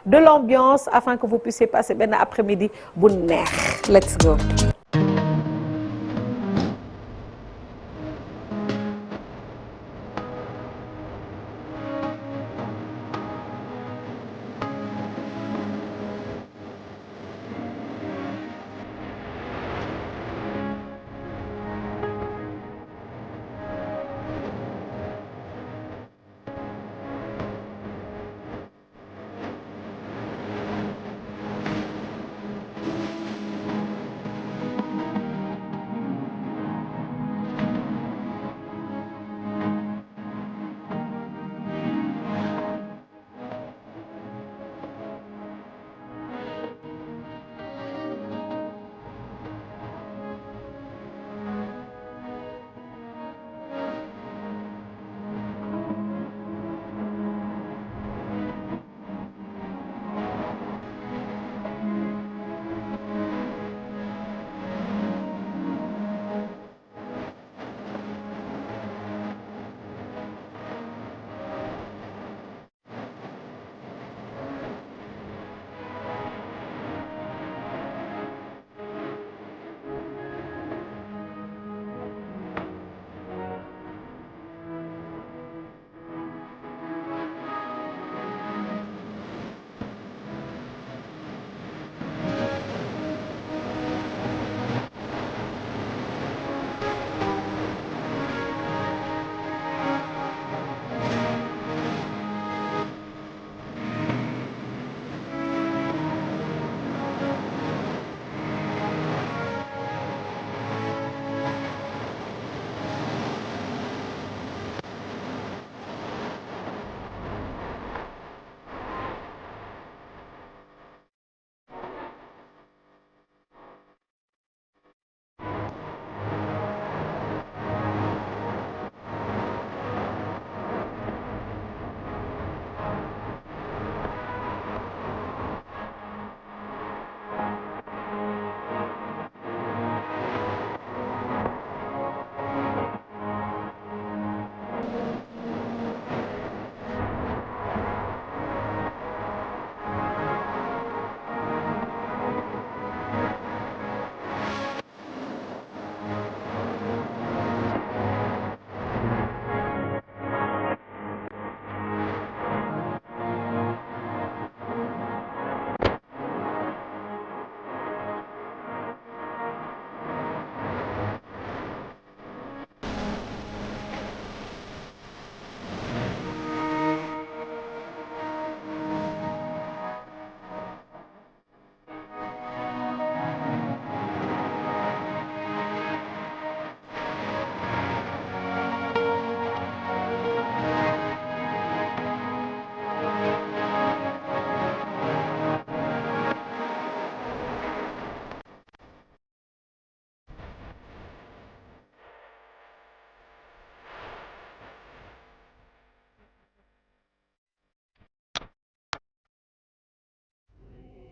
de l'ambiance afin que vous puissiez passer benn après-midi bu neex let's go.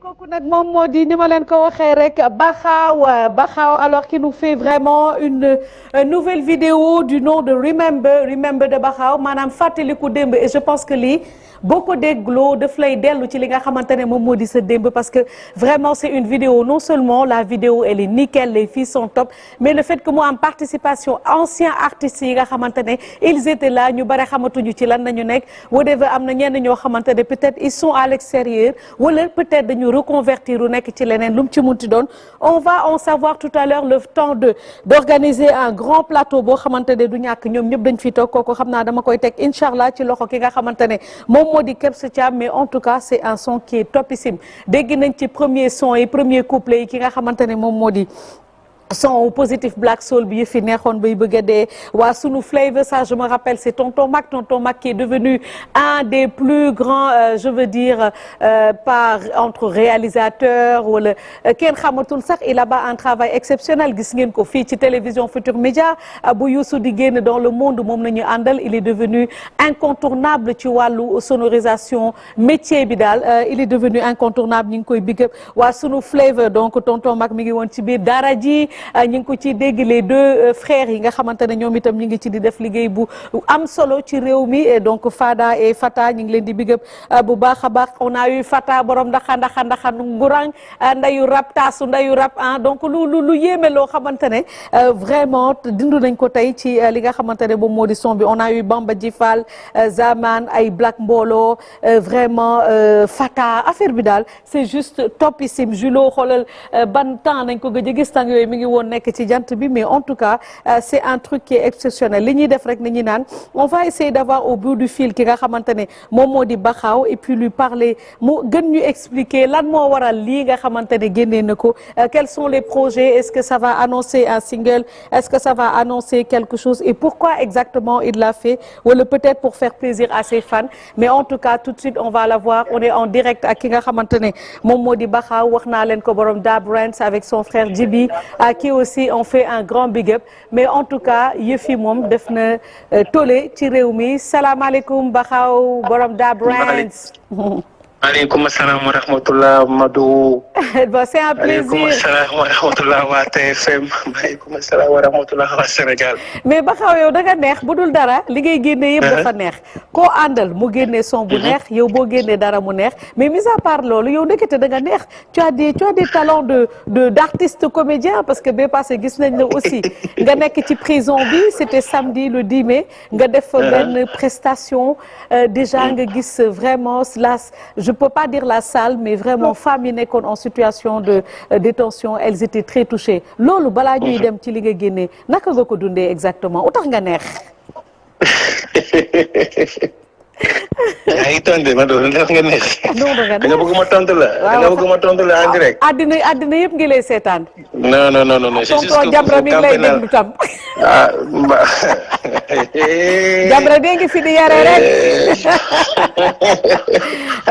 kooku nag moom moo di ni ma leen ko waxee rek Bakhaw alors qui nous fait vraiment une nouvelle vidéo du nom de Remember de Bakhaw maanaam fàttaliku démb et je pense que lii boo ko dégloo daf lay dellu ci li nga xamante ne moom moo di sa démb parce que vraiment c'est une vidéo non seulement la vidéo elle est nickel les filles sont top mais le fait que mu am participation anciens artistes yi nga xamante ne ils étaient là ñu bare xamatuñu ci lan nañu nekk whatever am na ñenn ñoo xamante ne peut-être ils sont à l'extérieur wala peut-être dañu reconvertir u nekk ci leneen lu mu ci munti doon on va en savoir tout à l'heure le temps d'organiser un grand plateau boo xamante ne du ñàkk ñoom ñëpp dañ fi toog kooku xam naa dama koy teg incha allah ci loxo ki nga xamante ne moom moo di Kebs Thiam mais en tout cas c'est un son qui est topissime dégg nañ ci premier son yi premier couplet yi ki nga xamante ne moom moo di son positif black soul bi fi neexoon bay bëgg a dee waa sunu flavor ça je me rappelle c'est tonton Mac qui est devenu un des plus grands je veux dire par entre réalisateurs wala kenn xamatul sax il a ba un travail exceptionnel gis ngeen ko fii ci télévision Futur Média bu Youssou di génn dans le monde moom la ñu àndal il est devenu incontournable ci wàllu sonorisation métier bi daal il est devenu incontournable ñu ngi koy big up waa sunu flavor donc tonton Mac mi ngi woon ci biir dara ji ñu ngi ko ci dégg les deux frères yi nga xamante ne ñoom itam ñu ngi ci di def liggéey bu am solo ci réew mi et donc Fada et Fata ñu ngi leen di big up bu baax a baax on a eu Fata borom ndaxa ngurang ndayu rap taasu ndayu rap donc lu yéeme loo xamante ne vraiment dindu nañ ko tey ci li nga xamante ne moom moo di son bi on a eu Bamba Jifal Zaman ay Black Mbolo vraiment Fata affaire bi daal c'est juste topissime Julo xoolal ban temps nañ ko gëj a gis tàng yooyu mi ngi woon nekk ci jant bi mais en tout cas c'est un truc qui est exceptionnel li ñuy def rek ni ñuy naan on va essayer d'avoir au bout du fil ki nga xamante ne moom moo di Bakhaw et puis lui parler mu gën ñu expliquer lan moo waral lii nga xamante ne génnee na ko quels sont les projets est-ce que ça va annoncer un single est-ce que ça va annoncer quelque chose et pourquoi exactement il l'a fait wala peut-être pour faire plaisir à ses fans mais en tout cas tout de suite on va la voir on est en direct ak ki nga xamante ne moom moo di Bakhaw wax naa leen ko borom Dab Ranch avec son frère Djibi à qui aussi on fait un grand big up mais en tout cas yëf yi moom def na tollé ci réew mi salaamaaleykum Bakhaw borom Dab Ranch. maaleykum salaam wa rahmatulah Madou. Bon, c'est un plaisir. maaleykum salaam wa rahmatulah waa TFM maaleykum salaam wa rahmatulah waa Sénégal. mais Bakhaw yow da nga neex bu dul dara li ngay génnee yëpp dafa neex koo àndal mu génnee son bu neex yow boo génnee dara mu neex mais mis à part loolu yow ndekete da nga neex tu as des talents d'artiste comédien parce que bee passé gis nañ la aussi nga nekk ci prison bi c'était samedi le 10 mai nga def benn prestation déjà nga gis vraiment je peux pas dire la salle mais vraiment femmes yi nekkoon en situation de détention elles étaient très touchées loolu balaa ñuy dem ci li nga génnee naka nga ko dundee exactement u tax nga neex. yaa ngi tontu ma doon ndax nga neex. non da nga bëgg ma tontu la. da nga bëgg ma tontu la en direct. àddina yëpp ngi lay seetaan. non. c'est juste que Jamra mi ngi lay déglu tam. Jamra dégg nga fi di yare rek.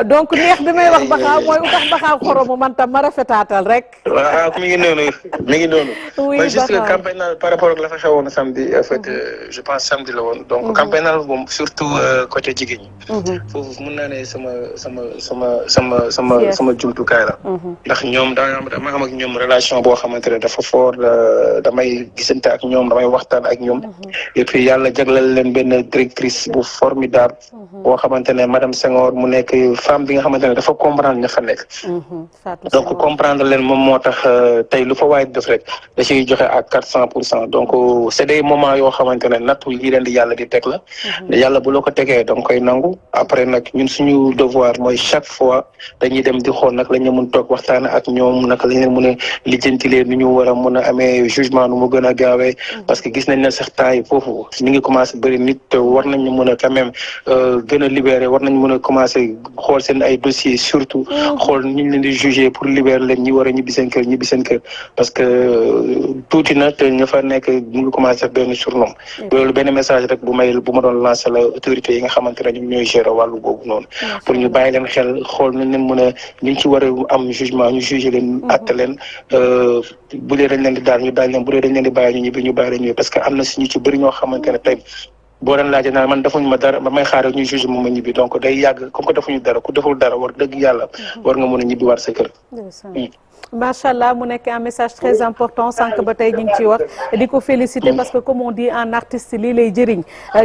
donc neex bi may wax Bakhaw mooy u tax Bakhaw xoromu man tam ma rafetaatal rek. waaw mi ngi noonu. oui mais juste que campagne par rapport ak la fa xewoon samedi en fait je pense samedi la woon. donc campagne moom surtout côté jigéen ñi. foofu mën naa ne sama jumtukaay la. ndax ñoom dama am ak ñoom relation boo xamante ne dafa fort damay gisante ak ñoom damay waxtaan ak ñoom. et puis yàlla jagleel leen benn directrice bu formidable. boo xamante ne madame Senghor mu nekk femme bi nga xamante ne dafa comprendre ña fa nekk. donc comprendre leen moom moo tax tey lu fa waay def rek da ciy joxe à 400%. donc c'est des moments yoo xamante ne nattu yi leen di yàlla di teg la. yàlla bu la ko tegee donc koy nangu après nag ñun suñu devoir mooy chaque fois dañuy dem di xool nag la ñu mun toog waxtaan ak ñoom naka la ñu mun a lijjantilee nu ñu war a mun a amee jugement nu mu gën a gaawee parce que gis nañ ne sax temps yi foofu mi ngi commencé bëri nit war nañu mun a quand même gën a libérer war nañ mun a commencé xool seen ay dossiers surtout xool ñu leen di juger pour libérer leen ñi war a ñibbi seen kër parce que tuuti na te ñu fa nekk mu ngi commencé benn surnom loolu benn message rek bu ma doon lancer la autorité yi nga xamante ne ñoom ñooy gérer wàllu boobu noonu pour ñu bàyyi leen xel xool nañ leen mën a ñu ci war a am jugement ñu juger leen atte leen bu dee dañ leen di daal ñu daal leen bu dee dañ leen di bàyyi ñu ñibbi ñu bàyyi leen ñibbi parce que am na suñu ci bëri ñoo xamante ne tey boo leen laajee naan man defuñu ma dara ba may xaar ñu juge moom ma ñibbi donc day yàgg comme que defuñu dara ku deful dara war dëgg yàlla war nga mën a ñibbi war sa kër. macha allah mu nekk un message très important sànq ba tey ñu ngi ciy wax di ko féliciter parce que comme on dit un artiste lii lay jëriñ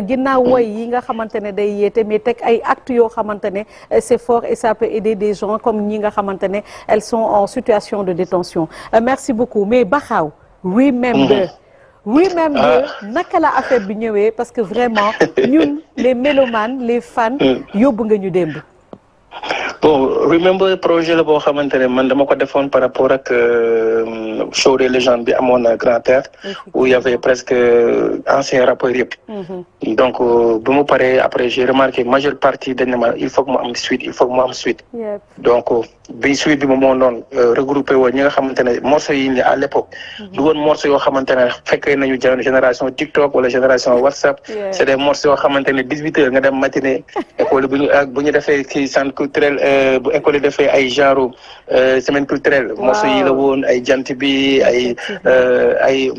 ginnaaw woy yi nga xamante ne day yeete mais teg ay actes yoo xamante ne c'est fort et ça peut aider des gens comme ñi nga xamante ne elles sont en situation de détention merci beaucoup mais Bakhaw remember naka la affaire bi ñëwee parce que vraiment ñun les mélomanes les fans yóbbu nga ñu démb. bon remember projet la boo xamante ne man dama ko defoon par rapport ak show des légendes bi amoon Grand Théâtre où il y avait presque anciens rappeurs yëpp. donc ba mu paree après j'ai remarqué majeure partie dañ ne ma il faut que mu am suite donc bi suite bi moom moo noonu regroupé woon ñi nga xamante ne morceaux yi ni à l'époque du woon morceaux yoo xamante ne fekkee nañu génération TikTok wala génération WhatsApp c'est des morceaux yoo xamante ne 18h nga dem matinée école bu ñu defee ci centre culturel bu école yi defee ay genre semaine culturelle morceaux yi la woon ay jant bi ay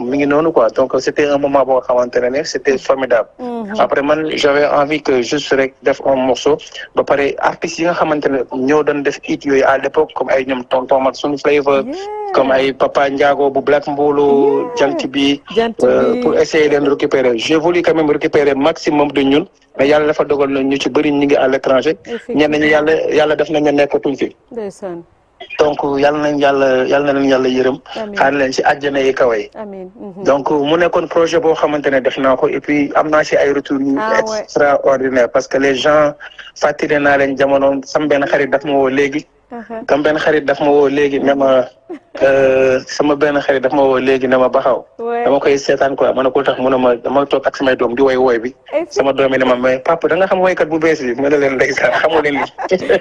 mi ngi noonu quoi donc c'était un moment boo xamante ne c'était formidable. Après man j'avais envie que juste rek def un morceau ba pare artistes yi nga xamante ne ñoo doon def hit yooyu à l'époque comme ay ñoom Tonton Max Sun Flavor comme ay Papa Ndiago bu Black Mbolo jant bi pour essayer de récupérer j'ai voulu quand même récupérer maximum de ñun mais yàlla dafa dogal na ñu ci bëri ñu ngi à l'étranger ñenn ñi yàlla def nañ nekkatuñ fi donc yàlla na leen yàlla yërëm xaar leen ci àjjana yi kawe yi donc mu nekkoon projet boo xamante ne def naa ko et puis am naa ci ay retours yu extraordinaire parce que les gens fàttali naa leen jamono sama benn xarit daf ma woo léegi sama benn xarit daf ma woo léegi ne ma Bakhaw dama koy seetaan quoi ma ne ko tax mu ne ma dama toog ak samay doom di woy bi sama doom yi ne ma mais papa da nga xam woykat bu bees bi mu ne leen ndeysaan xamu leen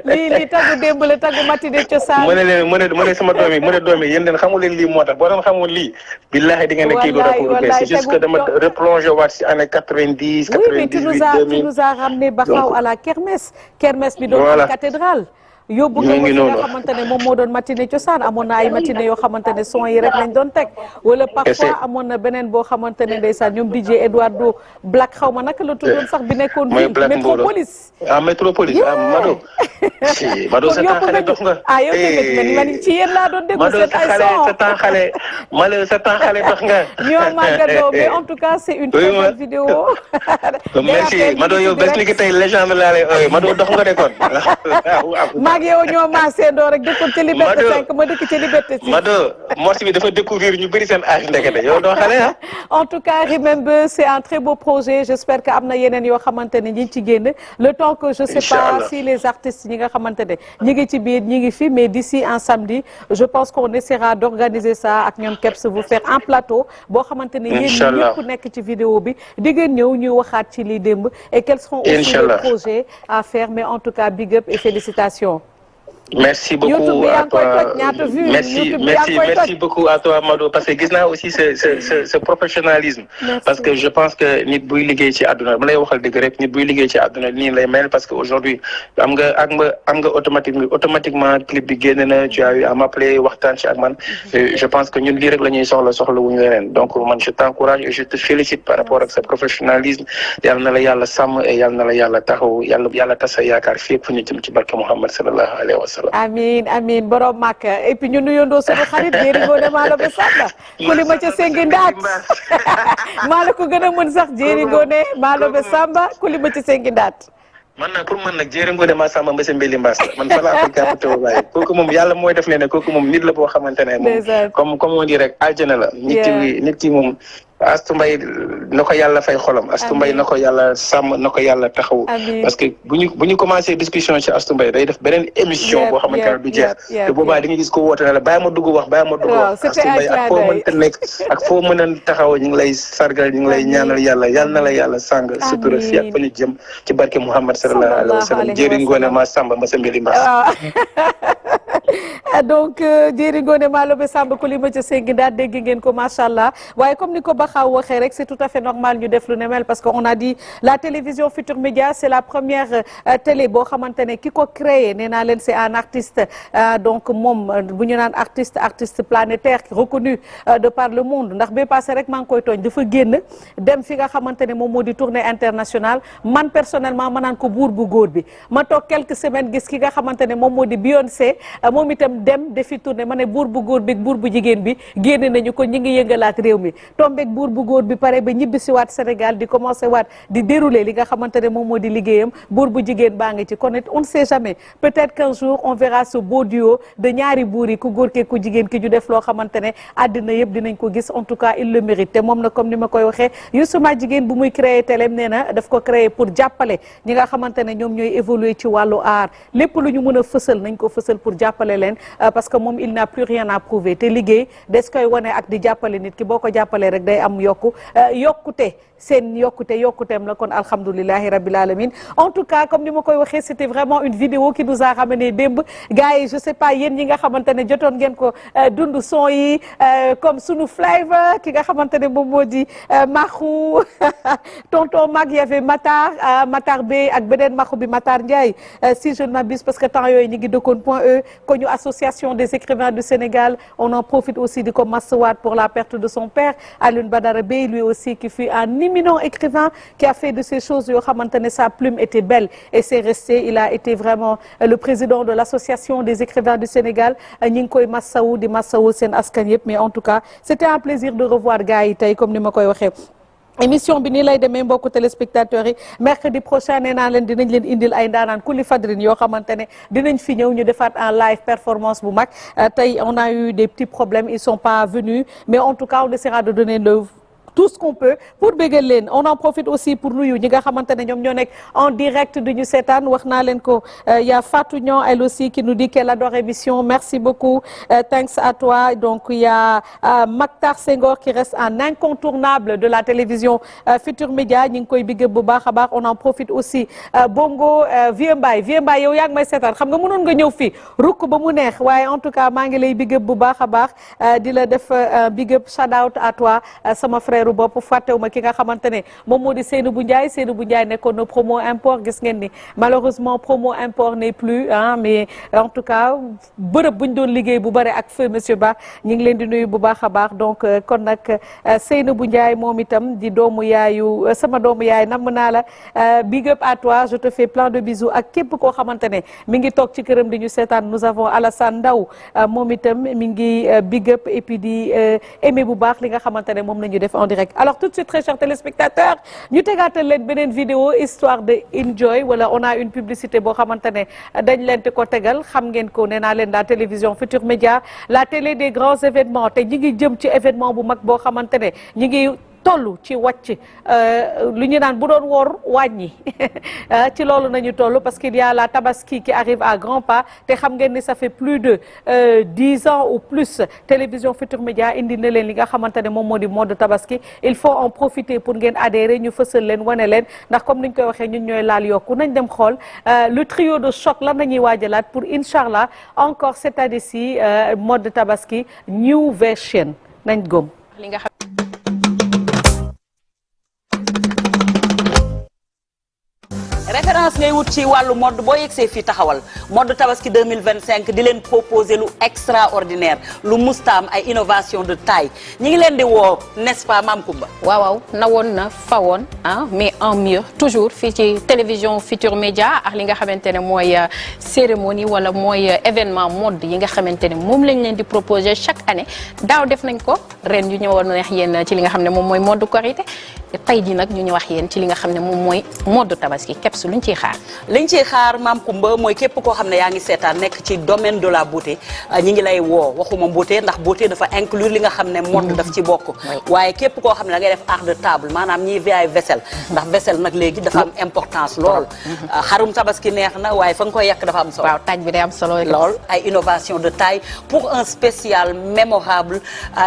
lii taggu démb la taggu matinée cosaan mu ne leen mu ne sama doom yi yéen leen xamu leen lii moo tax boo doon xamul lii billaahi di ngeen ne kii du rap bu bees c'est juste que dama replongé waat si année 90 98 2000 tu nous as ramené Bakhaw à la kermesse bi doon am cathédrale yóbbu nga fi nga xamante ne moom moo doon matinée cosaan amoon na ay matinée yoo xamante ne son yi rek lañ doon teg wala parfois amoon na beneen boo xamante ne ndeysaan ñoom DJ Eduardo Black xaw ma naka la tuddoon sax bi nekkoon fii Métropolis Mado sa temps xale dox nga yow tamit man ci yéen laa doon déglu seen ay son sa temps xale dox nga ñoo màggadoo mais en tout cas c'est une très bonne vidéo merci Mado yow bés ni ki tey légende laa lay ooyee Mado dox nga de kon maag yow ñoo maasee doo rek dëkkoon ci Liberté 5 ma dëkk ci Liberté 6 Mado morceau bi dafa découvrir ñu bëri seen âge ndekete yow doo xale en tout cas Remember c'est un très beau projet j'espère que am na yeneen yoo xamante ne ñi ci génn le temps que je sais pas si les artistes ñi nga xamante ne ñi ngi ci biir ñi ngi fi mais d'ici un samedi je pense qu'on essaiera d'organiser ça ak ñoom Kebs vous faire un plateau boo xamante ne yéen ñëpp nekk ci vidéo bi di ngeen ñëw ñuy waxaat ci lii démb et quels seront aussi les projets à faire mais en tout cas big up et félicitations. Merci beaucoup à toi. Merci beaucoup à toi Mado parce que gis naa aussi ce professionnalisme. Parce que je pense que nit buy liggéey ci àdduna ma lay waxal dëgg rek nit buy liggéey ci àdduna nii lay mel parce que aujourd'hui am nga automatiquement clip bi génn na tu as eu à m'appeler waxtaan ci ak man. Je pense que ñun lii rek la ñuy soxla wuñu leneen donc man je t'encourage et je te félicite par rapport ak ce professionnalisme yal na la yàlla sàmm et yal na la yàlla taxaw yàlla tasa yaakaar fépp fu ñu jëm ci barke Muhammad sallallahu alayhi wa sallam. amiin borom Makka et puis ñu nuyondoo sama xarit Jéeri Ngoone Malobe Samba ku li ma ca sengi ndaat maa la ko gën a mën sax Jéeri Ngoone Malobe Samba ku li ma ca sengi ndaat man nag pour man nag Jéeri Ngoone ma Samba mbese mbeli mbaas la man fa laa ko jàppate waaye kooku moom yàlla mooy def ne kooku moom nit la boo xamante ne moom comme on dit rek aljana la nit ki moom Astou Mbaye na ko yàlla fay xolam Astou Mbaye na ko yàlla sàmm na ko yàlla taxaw parce que bu ñu commencé discussion ci Astou Mbaye day def beneen émission boo xamante ne du jeex te boobaa di nga gis ko woote ne la bàyyi ma dugg wax Astou Mbaye ak foo mën te nekk ak foo mën a taxaw ñu ngi lay sargal ñu ngi lay ñaanal yàlla yal na la yàlla sàng sutura fi ak fa ñu jëm ci barke Muhammad sallallahu alayhi wa sallam Jéeri Ngoone ma Samba ma sa mbili mbas donc Jéeri Ngoone Malobe Samba Kulima ca Sengi daal dégg ngeen ko macha allah waaye comme ni ko Baxaw waxee rek c'est tout à fait normal ñu def lu ne mel parce que on a dit la télévision Futur Média c'est la première télé boo xamante ne ki ko créé nee naa leen c'est un artiste donc moom bu ñu naan artiste planétaire reconnu de par le monde ndax bee passé rek maa ngi koy tooñ dafa génn dem fi nga xamante ne moom moo di tournée internationale man personnellement ma naan ko buur bu góor bi ma toog quelques semaines gis ki nga xamante ne moom moo di Beyoncé moom itam dem defi tournée ma ne buur bu góor bi buur bu jigéen bi génne nañu ko ñi ngi yëngalaat réew mi tombeeg buur bu góor bi pare ba ñibbisi waat Sénégal di commencé waat di dérouler li nga xamante ne moom moo di liggéeyam buur bu jigéen baa ngi ci kon it on ne sait jamais peut-être qu'un jour on verra ce beau duo de ñaari buur yi ku góor ke ku jigéen ki ju def loo xamante ne àddina yëpp dinañ ko gis en tout cas il le mérite te moom na comme ni ma koy waxee Youssouma jigéen bu muy créer télém nee na daf ko créer pour jàppale ñi nga xamante ne ñoom ñooy évoluer ci wàllu art lépp lu ñu mën a fësal nañ ko fësal pour jàppale leen parce que moom il n'a plus rien à prouver te liggéey des koy wane ak di jàppale nit ki boo ko jàppalee rek day am yokkute seen yokkuteem la kon alhamdulillahi rabbil alamin en tout cas comme ni ma koy waxee c'était vraiment une vidéo qui nous a ramené démb gars yi je sais pas yéen ñi nga xamante ne jotoon ngeen ko dund son yi comme sunu flavor ki nga xamante ne moom moo di Maxu tonton Mag y avait Matar Bey ak beneen Maxu bi Matar Ndiaye si je ne m'abuse parce que temps yooyu ñi ngi dëkkoon point E ko ñu association des écrivains du Sénégal on en profite aussi di ko massawaat pour la perte de son père Alioune Badara Bey lui aussi qui fut un éminent écrivain qui a fait de ces choses yoo xamante ne sa plume était belle et c'est resté il a été vraiment le président de l'association des écrivains du Sénégal ñi ngi koy massawu di massawu seen askan yëpp mais en tout cas c'était un plaisir de revoir gars yi tey comme ni ma koy waxee émission bi nii lay demee mbokku téléspectateurs yi mercredi prochain nee naa leen dinañ leen indil ay ndaanaan kuli fadrin yoo xamante ne dinañ fi ñëw ñu defaat en live performance bu mag tey on a eu des petits problèmes ils sont pas venus mais en tout cas on essaiera de donner tout ce qu'on peut pour bégal leen on en profite aussi pour nuyu ñi nga xamante ne ñoom ñoo nekk en direct du ñu seetaan wax naa leen ko y a Fatou Niang elle aussi qui nous dit qu'elle adore émission merci beaucoup thanks à toi donc il y a Maktar Senghor qui reste un incontournable de la télévision Futur Média ñi ngi koy bigg bu baax a baax on en profite aussi Bongo Vieux Mbaye yow yaa ngi may seetaan xam nga mënoon nga ñëw fii rukk ba mu neex waaye en tout cas maa ngi lay bigg bu baax a baax di la def big up shout out à toi sama frère bopp fàttewuma ki nga xamante ne moom moo di Seynabou Ndiaye nekkoon na promo import gis ngeen ni malheureusement promo import n'est plus mais en tout cas bërëb bu ñu doon liggéey bu bare ak feu monsieur Ba ñu ngi leen di nuyu bu baax a baax donc kon nag Seynabou Ndiaye moom itam di doomu yaayu sama doomu yaay namm naa la big up à toi je te fais plein de bisous ak képp koo xamante ne mi ngi toog ci këram di ñu seetaan nous avons Alassane Ndaw moom itam mi ngi big up et puis di aimer bu baax li nga xamante ne moom la ñu def en direct alors tout de suite très chers téléspectateurs ñu tegaatal leen beneen vidéo histoire de enjoy wala on a une publicité boo xamante ne dañ leen te ko tegal xam ngeen ko nee naa leen la télévision Futur Média la télé des grands événements te ñi ngi jëm ci événement bu mag boo xamante ne ñi ngi toll ci wàcc lu ñu naan bu doon woor wàññi ci loolu nañu toll parce qu'il y a la tabaski qui arrive à grands pas te xam ngeen ni ça fait plus de 10 ans ou plus télévision Futur Média indi na leen li nga xamante ne moom moo di mode tabaski il faut en profiter pour ngeen adhérer ñu fësal leen wane leen ndax comme ni ñu koy waxee ñun ñooy laal yokku nañ dem xool le trio de choc lan nañuy waajalaat pour inchallah encore cette année-ci mode tabaski new version nañ gom li nga référence ngay wut ci wàllu mode boo yegsee fii taxawal mode tabaski 2025 di leen proposer lu extraordinaire lu mustaam ay innovation de taille ñi ngi leen di woo n'est-ce pas Mame Coumba waaw nawoon na fawoon mais en mieux toujours fii ci télévision Futur Média ak li nga xamante ne mooy cérémonie wala mooy événement mode yi nga xamante ne moom lañ leen di proposer chaque année daaw def nañ ko ren ñu ñëwoon neex yéen ci li nga xam ne moom mooy mode Korité tey ji nag ñu ñëw wax yéen ci li nga xam ne moom mooy mode tabaski keps luñ ciy xaar Mame Coumba mooy képp koo xam ne yaa ngi seetaan nekk ci domaine de la beauté ñi ngi lay woo waxuma beauté ndax beauté dafa inclure li nga xam ne mode daf ci bokk waaye képp koo xam ne da ngay def art de table maanaam ñiy veillé vaisselle ndax vaisselle nag léegi dafa am importance lool xarum tabaski neex na waaye fa nga koy yàq dafa am solo waaw taaj bi day am solo lool ay innovation de taille pour un spécial mémorable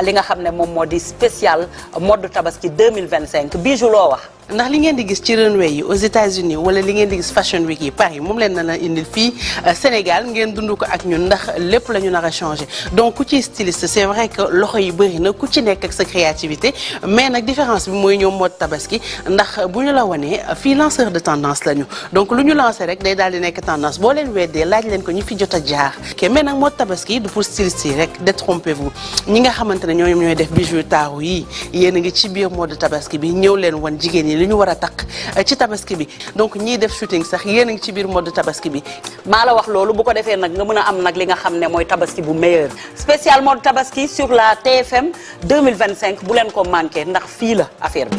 li nga xam ne moom moo di spécial mode tabaski 2025 Bijou loo wax ndax li ngeen di gis ci runway yi aux États-Unis wala li ngeen di gis Fashion Week yi Paris moom leen na indil fii Sénégal ngeen dund ko ak ñun ndax lépp la ñu nar a changé donc ku ci styliste c'est vrai que loxo yi bëri na ku ci nekk ak sa créativité mais nag différence bi mooy ñoom mode tabaski ndax bu ñu la wanee fii lanceur de tendance lañu donc lu ñu lancé rek day daal di nekk tendance boo leen weddee laaj leen ko ñi fi jot a jaar mais nag mode tabaski du pour styliste yi rek détrompez-vous ñi nga xamante ne ñoom ñooy def bijou taaru yi yéen a ngi ci biir mode tabaski bi ñëw leen wan jigéen ñi li ñu war a takk ci tabaski bi donc ñiy def shooting sax yéen a ngi ci biir mode tabaski bi maa la wax loolu bu ko defee nag nga mën a am nag li nga xam ne mooy tabaski bu meilleur spécial mode tabaski sur la TFM 2025 bu leen ko manqué ndax fii la affaire bi.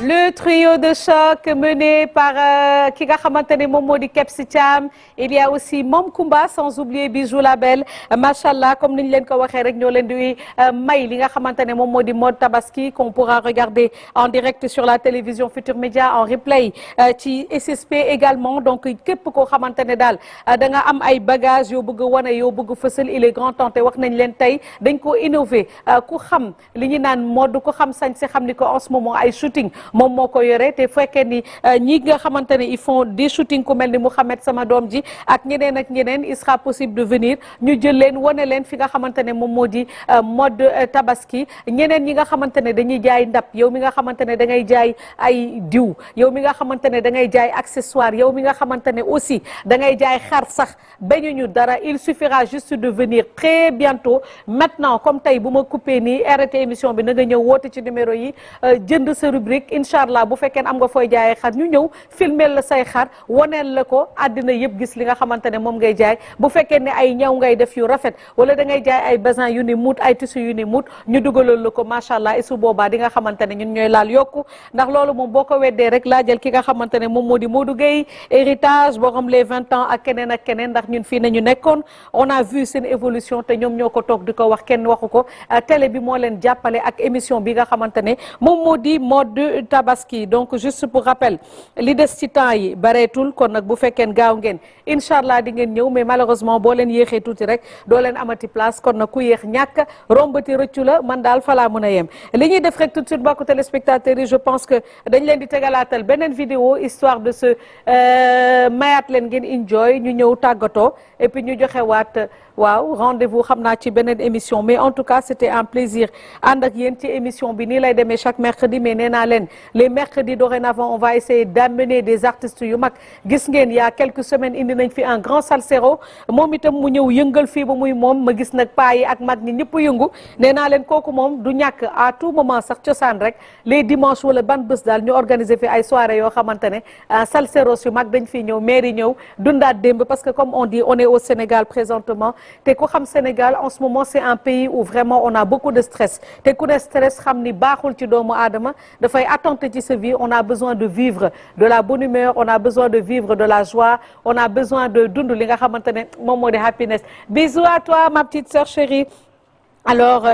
Le trio de choc mené par ki nga xamante ne moom moo di Kepsi Thiam il y a aussi Mom Koumba sans oublier Bijou Label machallah comme ni ñu leen ko waxee rek ñoo leen di may li nga xamante ne moom moo di mode tabaski qu'on pourra regarder en direct sur la télévision Futur Média en replay ci SSP également donc képp koo xamante ne daal da nga am ay bagages yoo bëgg a wane yoo bëgg fësal il est grand temps te wax nañ leen tey dañ ko innover ku xam li ñu naan mode ku xam sañ si xam ni ko en ce moment ay shooting moom moo ko yore te fekkee ni ñi nga xamante ne ils font des shootings ku mel ni Mouhamed sama doom ji ak ñeneen ak ñeneen il sera possible de venir ñu jël leen wane leen fi nga xamante ne moom moo di mode tabaski ñeneen ñi nga xamante ne dañuy jaay ndab yow mi nga xamante ne da ngay jaay ay diw yow mi nga xamante ne da ngay jaay accessoire yow mi nga xamante ne aussi da ngay jaay xar sax bañuñu dara il suffira juste de venir très bientôt maintenant comme tey bu ma coupé nii arrêté émission bi na nga ñëw woote ci numéro yi jënd sa rubrique incha allah bu fekkee am nga fooy jaayee xar ñu ñëw filmeel la say xar woneel la ko àddina yëpp gis li nga xamante ne moom ngay jaay bu fekkee ne ay ñaw ngay def yu rafet wala da ngay jaay ay bazin yu ni muut ay tissu yu ni muut ñu dugalal la ko macha allah et su boobaa di nga xamante ne ñun ñooy laal yokku ndax loolu moom boo ko weddee rek laa jël ki nga xamante ne moom moo di Modou Gueye héritage boo xam les 20 ans ak keneen ndax ñun fii nañu nekkoon on a vu seen évolution te ñoom ñoo ko toog di ko wax kenn waxu ko télé bi moo leen jàppale ak émission bi nga xamante ne moom moo di mode tabaski donc juste pour rappel li des ci temps yi bareetul kon nag bu fekkeen gaaw ngeen incha allah di ngeen ñëw mais malheureusement boo leen yéexee tuuti rek doo leen amati place kon nag ku yéex ñàkk rombati rëccu la man daal falaa mën a yem li ñuy def rek tout de suite mbokku téléspectateurs yi je pense que dañ leen di tegalaatal beneen vidéo histoire de se mayaat leen ngeen enjoy ñu ñëw tàggatoo et puis ñu joxe waat waaw rendez-vous xam naa ci beneen émission mais en tout cas c'était un plaisir ànd ak yéen ci émission bi nii lay demee chaque mercredi mais nee naa leen les mercredis dorénavant on va essayer d'amener des artistes yu mag gis ngeen il y a quelques semaines indi nañ fi un grand salsero moom itam mu ñëw yëngal fii ba muy moom ma gis nag paa yi ak mag ñi ñëpp yëngu nee naa leen kooku moom du ñàkk à tout moment sax cosaan rek les dimanches wala ban bés daal ñu organiser fi ay soirées yoo xamante ne salseros yu mag dañ fi ñëw mairie ñëw dundaat démb parce que comme on dit on est au Sénégal présentement te ku xam Sénégal en ce moment c'est un pays où vraiment on a beaucoup de stress te ku ne stress xam ni baaxul ci doomu aadama dafay attenter ci sa vie on a besoin de vivre de la bonne humeur on a besoin de vivre de la joie on a besoin de dund li nga xamante ne moom moo di happiness bisous à toi ma petite sœur chérie alors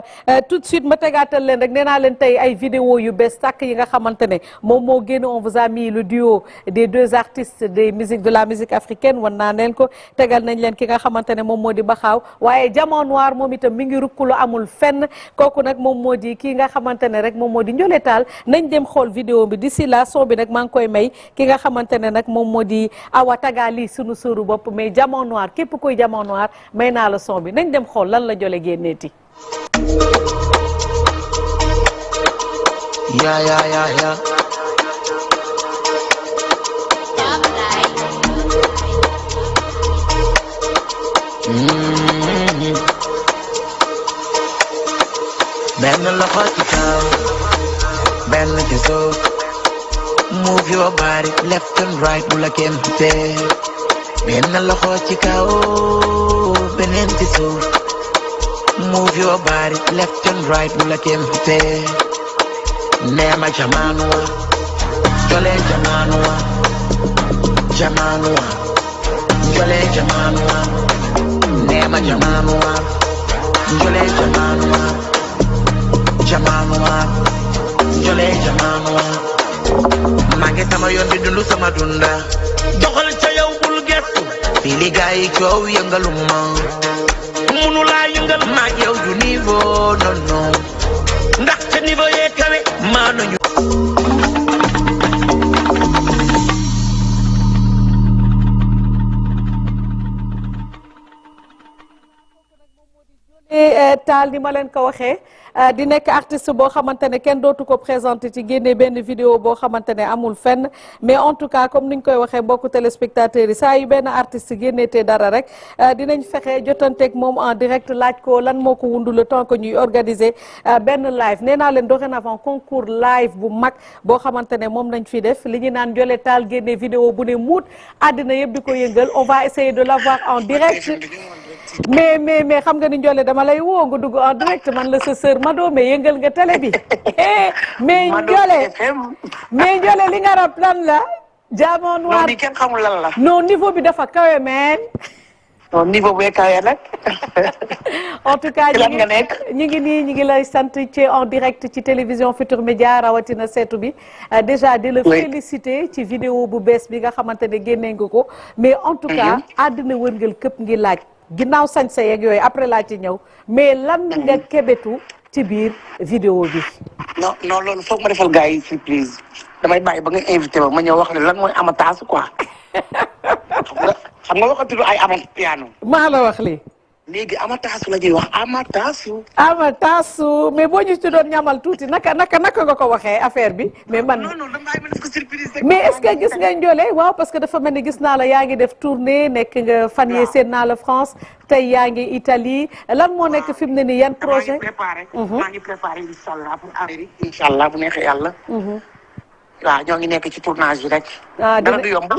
tout de suite ma tegaatal leen rek nee naa leen tey ay vidéo yu bees tàkk yi nga xamante ne moom moo génn on vous a mis le duo des deux artistes des musiques de la musique africaine wan naa leen ko tegal nañ leen ki nga xamante ne moom moo di Baxaaw waaye Diamant Noir moom itam mi ngi rukkulu amul fenn kooku nag moom moo di kii nga xamante ne rek moom moo di Ndiolé Tall nañ dem xool vidéo bi d'ici là son bi nag maa ngi koy may ki nga xamante ne nag moom moo di Awa Tagali sunu sóoru bopp mais Diamant Noir képp koy Diamant Noir may naa la son bi nañ dem xool lan la Ndiolé génneeti Yeah, yeah, yeah, yeah. Bend the look at you, bend like you so. Move your body left and right, like empty. Bend the look at you, bend empty so. Move your body left and right, like empty. Nema jamanua, jole jamanua, jamanua, jole jamanua. Nema jamanua, jole jamanua, jamanua, jole jamanua. Mange sama yoon bi dundu sama dunda. Doxal ca yow bul gestu, fii li gaay yi coow yëngaluma munu laa yëngal maa yow du niveau non non ndax ca niveau yee kawe maa nañu Taal ni ma leen ko waxee di nekk artiste boo xamante ne kenn dootu ko présenté ci génne benn vidéo boo xamante ne amul fenn mais en tout cas comme niñ koy waxee mbokku téléspectateurs yi saa yu benn artiste génneetee dara rek dinañ fexe jotanteeg moom en direct laaj ko lan moo ko wundu le temps que ñuy organiser benn live nee naa leen dorénavant concours live bu mag boo xamante ne moom nañ fi def li ñu naan Ndiolé Tall génne vidéo bu ne muut àddina yëpp di ko yëngal on va essayer de l'avoir en direct mais xam nga ni Ndiolé dama lay woo nga dugg en direct man la sa sœur Mado mais yëngal nga télé bi mais Ndiolé li nga rap lan la Diamant Noir non kenn xamul lan la non niveau bi dafa kawe meen non niveau bu kawe nag en tout cas lan nga nekk ñi ngi nii ñi ngi lay sant ci en direct ci télévision Futur Média rawatina seetu bi déjà di la féliciter ci vidéo bu bees bi nga xamante ne génnee nga ko mais en tout cas àddina wërngal këpp ngi laaj ginnaaw sañse yeeg yooyu après laa ci ñëw mais lan nga kebetu ci biir vidéo bi non loolu foog ma defal gars yi surprise damay bàyyi ba nga invité ma ñëw wax ne lan mooy amataasu quoi xam nga waxatuñu ay amat piano maa la wax lii léegi amataasu la ñuy wax amataasu mais boo ñu ci doon ñamal tuuti naka nga ko waxee affaire bi mais man non damay mën ko surprise rek mais est-ce que gis nga Ndiolé waaw parce que dafa mel ni gis naa la yaa ngi def tournée nekk nga fan yee seen naa la France tey yaa ngi Italie lan moo nekk fi mu ne nii yan projet maa ngi préparé inchaallah pour Amérique inchaallah bu neexee yàlla waaw ñoo ngi nekk ci tournage bi rek dara du yomb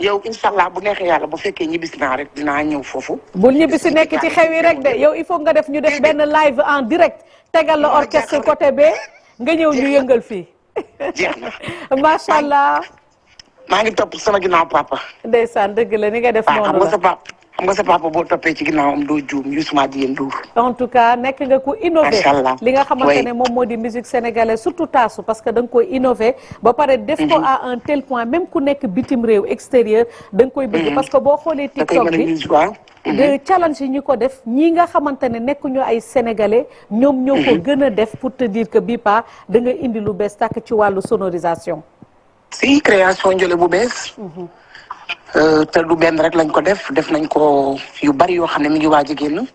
yow inchaallah bu neexee yàlla bu fekkee ñibbisi naa rek dinaa ñëw foofu bul ñibbisi nekk ci xew yi rek de yow il faut nga def ñu def benn live en direct tegal la orchestre côté B nga ñëw ñu yëngal fii jeex na macha allah maa ngi topp sama ginnaaw papa ndeysaan dëgg la ni nga def noonu la xam nga sa papa boo toppee ci ginnaawam doo juum Youssouma Dieng Ndour en tout cas nekk nga ko innové li nga xamante ne moom moo di musique sénégalaise surtout taasu parce que da nga koy innové ba pare def ko à un tel point même ku nekk bitim réew extérieur da nga koy bëgg parce que boo xoolee TikTok bi de challenge yi ñu ko def ñii nga xamante ne nekkuñu ay sénégalais ñoom ñoo ko gën a def pour te dire que bii pa da nga indi lu bees tàkk ci wàllu sonorisation si création Ndiolé bu bees te du benn rek lañ ko def nañ ko yu bari yoo xam ne mi ngi waaj a génn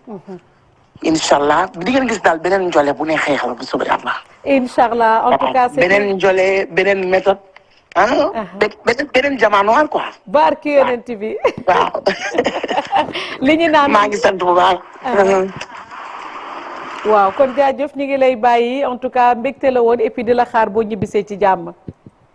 inchaallah di ngeen gis daal beneen Ndiolé bu neexee yàlla bu soobee yàlla inchaallah en tout cas beneen Ndiolé beneen méthode beneen Diamant Noir quoi barki yonent bi waaw li ñu naan maa ngi sant bu baax waaw kon jaajëf ñi ngi lay bàyyi en tout cas mbégte la woon et puis di la xaar boo ñibbisee ci jàmm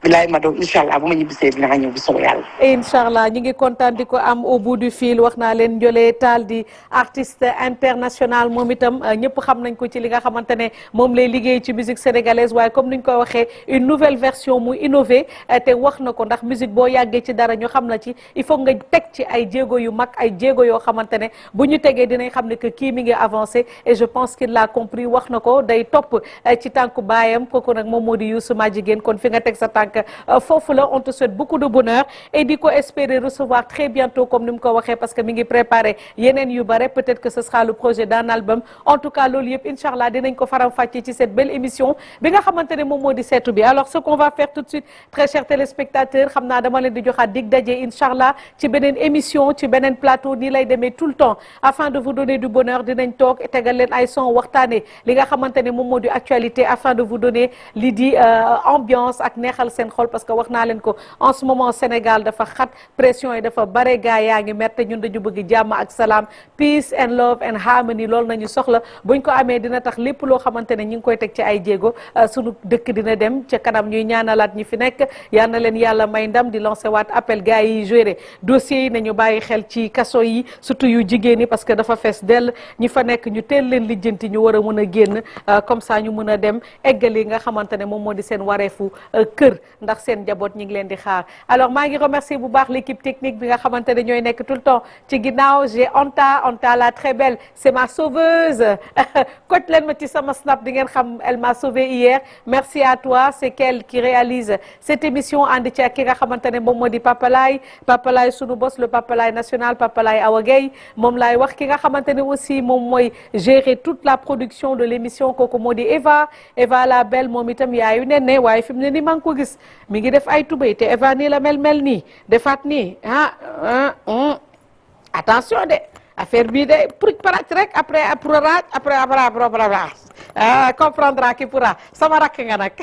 bilaay Mado inchaallah bu ma ñibbisee dinaa ñëw bu soobee yàlla inchaallah ñu ngi kontaan di ko am au bout du fil wax naa leen Ndiolé Tall di artiste international moom itam ñëpp xam nañ ko ci li nga xamante ne moom lay liggéey ci musique sénégalaise waaye comme ni ñu koy waxee une nouvelle version mu innové te wax na ko ndax musique boo yàggee ci dara ñu xam la ci il faut nga teg ci ay jéego yu mag ay jéego yoo xamante ne bu ñu tegee dinañ xam ne que kii mi ngi avancé et je pense qu'il l'a compris wax na ko day topp ci tànku baayam kooku nag moom moo di Youssouma Jigéen kon fi nga teg sa tànk foofu la on te souhaite beaucoup de bonheur et di ko espérer recevoir très bientôt comme ni mu ko waxee parce que mi ngi préparé yeneen yu bare peut-être que ce sera le projet d'un album en tout cas loolu yëpp inchallah dinañ ko faram-fàccee ci cette belle émission bi nga xamante ne moom moo di seetu bi alors ce qu'on va faire tout de suite très chers téléspectateurs xam naa dama leen di joxaat dig daje inchallah ci beneen émission ci beneen plateau nii lay demee tout le temps afin de vous donner du bonheur dinañ toog tegal leen ay son waxtaane li nga xamante ne moom moo di actualité afin de vous donner li di ambiance ak neexal seen xol parce que wax naa leen ko en ce moment Sénégal dafa xat pression yi dafa bare gaa yaa ngi mer te ñun dañu bëgg jàmm ak salaam peace and love and harmony loolu nañu soxla buñ ko amee dina tax lépp loo xamante ne ñi ngi koy teg ci ay jéego sunu dëkk dina dem ca kanam ñuy ñaanalaat ñi fi nekk yal na leen yàlla may ndam di lancer waat appel gars yi géré dossiers yi nañu bàyyi xel ci kaso yi surtout yu jigéen yi parce que dafa fees dell ñi fa nekk ñu teel leen lijjanti ñu war a mën a génn comme ça ñu mën a dem eggali nga xamante ne moom moo di seen wareefu kër ndax seen njaboot ñi ngi leen di xaar alors maa ngi remercier bu baax l'équipe technique bi nga xamante ne ñooy nekk tout le temps ci ginnaaw j'ai Anta la très belle c'est ma sauveuse coach leen ma ci sama snap di ngeen xam elle m'a sauvé hier merci à toi c'est qu'elle qui réalise cette émission ànd ci ak ki nga xamante ne moom moo di Papa Laye sunu boss le Papa Laye national Papa Laye Awa Gueye moom laay wax ki nga xamante ne aussi moom mooy gérer toute la production de l'émission kooku moo di Eva la belle moom itam yaayu nenne waaye fi mu ne nii maa ngi ko gis mi ngi def ay tubéy te Eva nii la mel nii defaat nii attention de affaire bii de pour parac rek après comprendra qui pourra sama rakk nga nag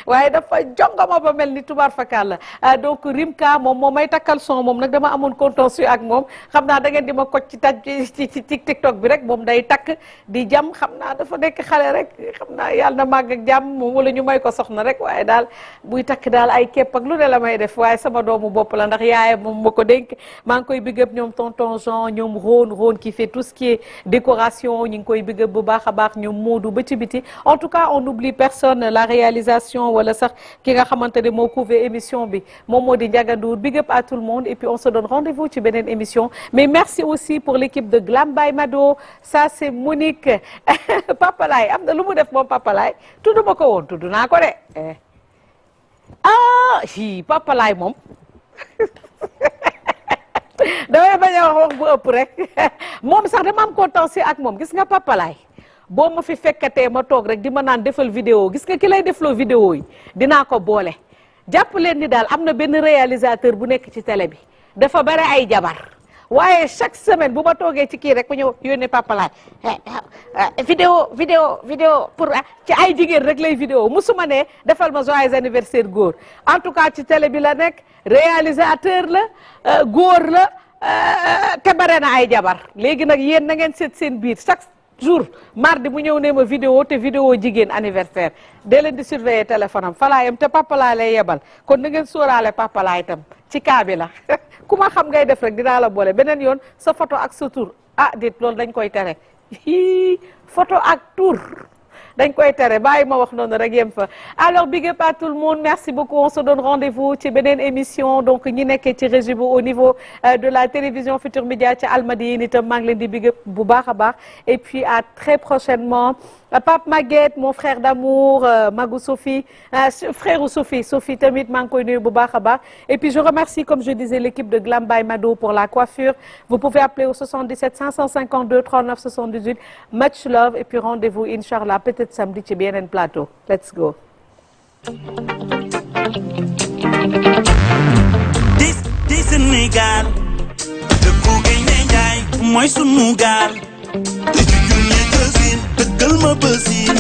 waaye dafa jongoma ba mel ni tubaar fakal la donc Rimka moom moo may takkal son moom nag dama amoon contentieux ak moom xam naa da ngeen di ma koj ci TikTok bi rek moom day takk di jam xam naa dafa nekk xale rek xam naa yàlla na màgg ak jàmm moom wala ñu may ko soxna rek waaye daal buy takk daal ay képp ak lu ne la may def waaye sama doomu bopp la ndax yaay moom ma ko dénk maa ngi koy bigëb ñoom tonton Jean ñoom Rone qui fait tout ce qui est décoration ñu ngi koy bigëb bu baax a baax ñoom Modou ba ci biti en tout cas on n'oublie personne la réalisation wala sax ki nga xamante ne moo couvé émission bi moom moo di Ndiaga Ndour big up à tout le monde et puis on se donne rendez-vous ci beneen émission mais merci aussi pour l'équipe de Glam by Mado ça c'est Monique Papa Laye am na lu mu def moom Papa Laye tudd ma ko woon tudd naa ko de Papa Laye moom damay bañ a wax bu ëpp rek moom sax dama am contentieux ak moom gis nga Papa Laye boo ma fi fekkatee ma toog rek di ma naan defal vidéo gis nga ki lay defloo vidéo yi dinaa ko boole jàpp leen ni daal am na benn réalisateur bu nekk ci télé bi dafa bari ay jabar waaye chaque semaine bu ma toogee ci kii rek ku ñëw yónnee Papa Laye vidéo pour ci ay jigéen rek lay vidéo musuma ne defal ma joyeux anniversaire góor en tout cas ci télé bi la nekk réalisateur la góor la te bare na ay jabar léegi nag yéen na ngeen seet seen biir chaque jour mardi mu ñëw ne ma vidéo te vidéo jigéen anniversaire dee leen di surveiller téléphone am falaayam te Papa Laye lay yebal kon na ngeen sóoraale Papa Laye itam ci kaa bi la ku ma xam ngay def rek dinaa la boole beneen yoon sa photo ak sa tur déet loolu dañ koy tere photo ak tur dañ koy tere bàyyi ma wax noonu rek yem fa alors big up à tout le monde merci beaucoup on se donne rendez-vous ci beneen émission donc ñi nekkee ci régie bi au niveau de la télévision Futur Média ci Almadies yéen itam maa ngi leen di big up bu baax a baax et puis à très prochainement Pape Maguette mon frère d'amour Magou Sophie frère Sophie tamit maa ngi koy nuyu bu baax a baax et puis je remercie comme je disais l'équipe de Glam by Mado pour la coiffure vous pouvez appeler au 77 552 39 78 much love et puis rendez-vous inchallah peut-être samedi ci beneen plateau let's go. di Sénégal dëkku Gaynde Njaay mooy sunu gaal te ci junne bësin dëggal ma bësin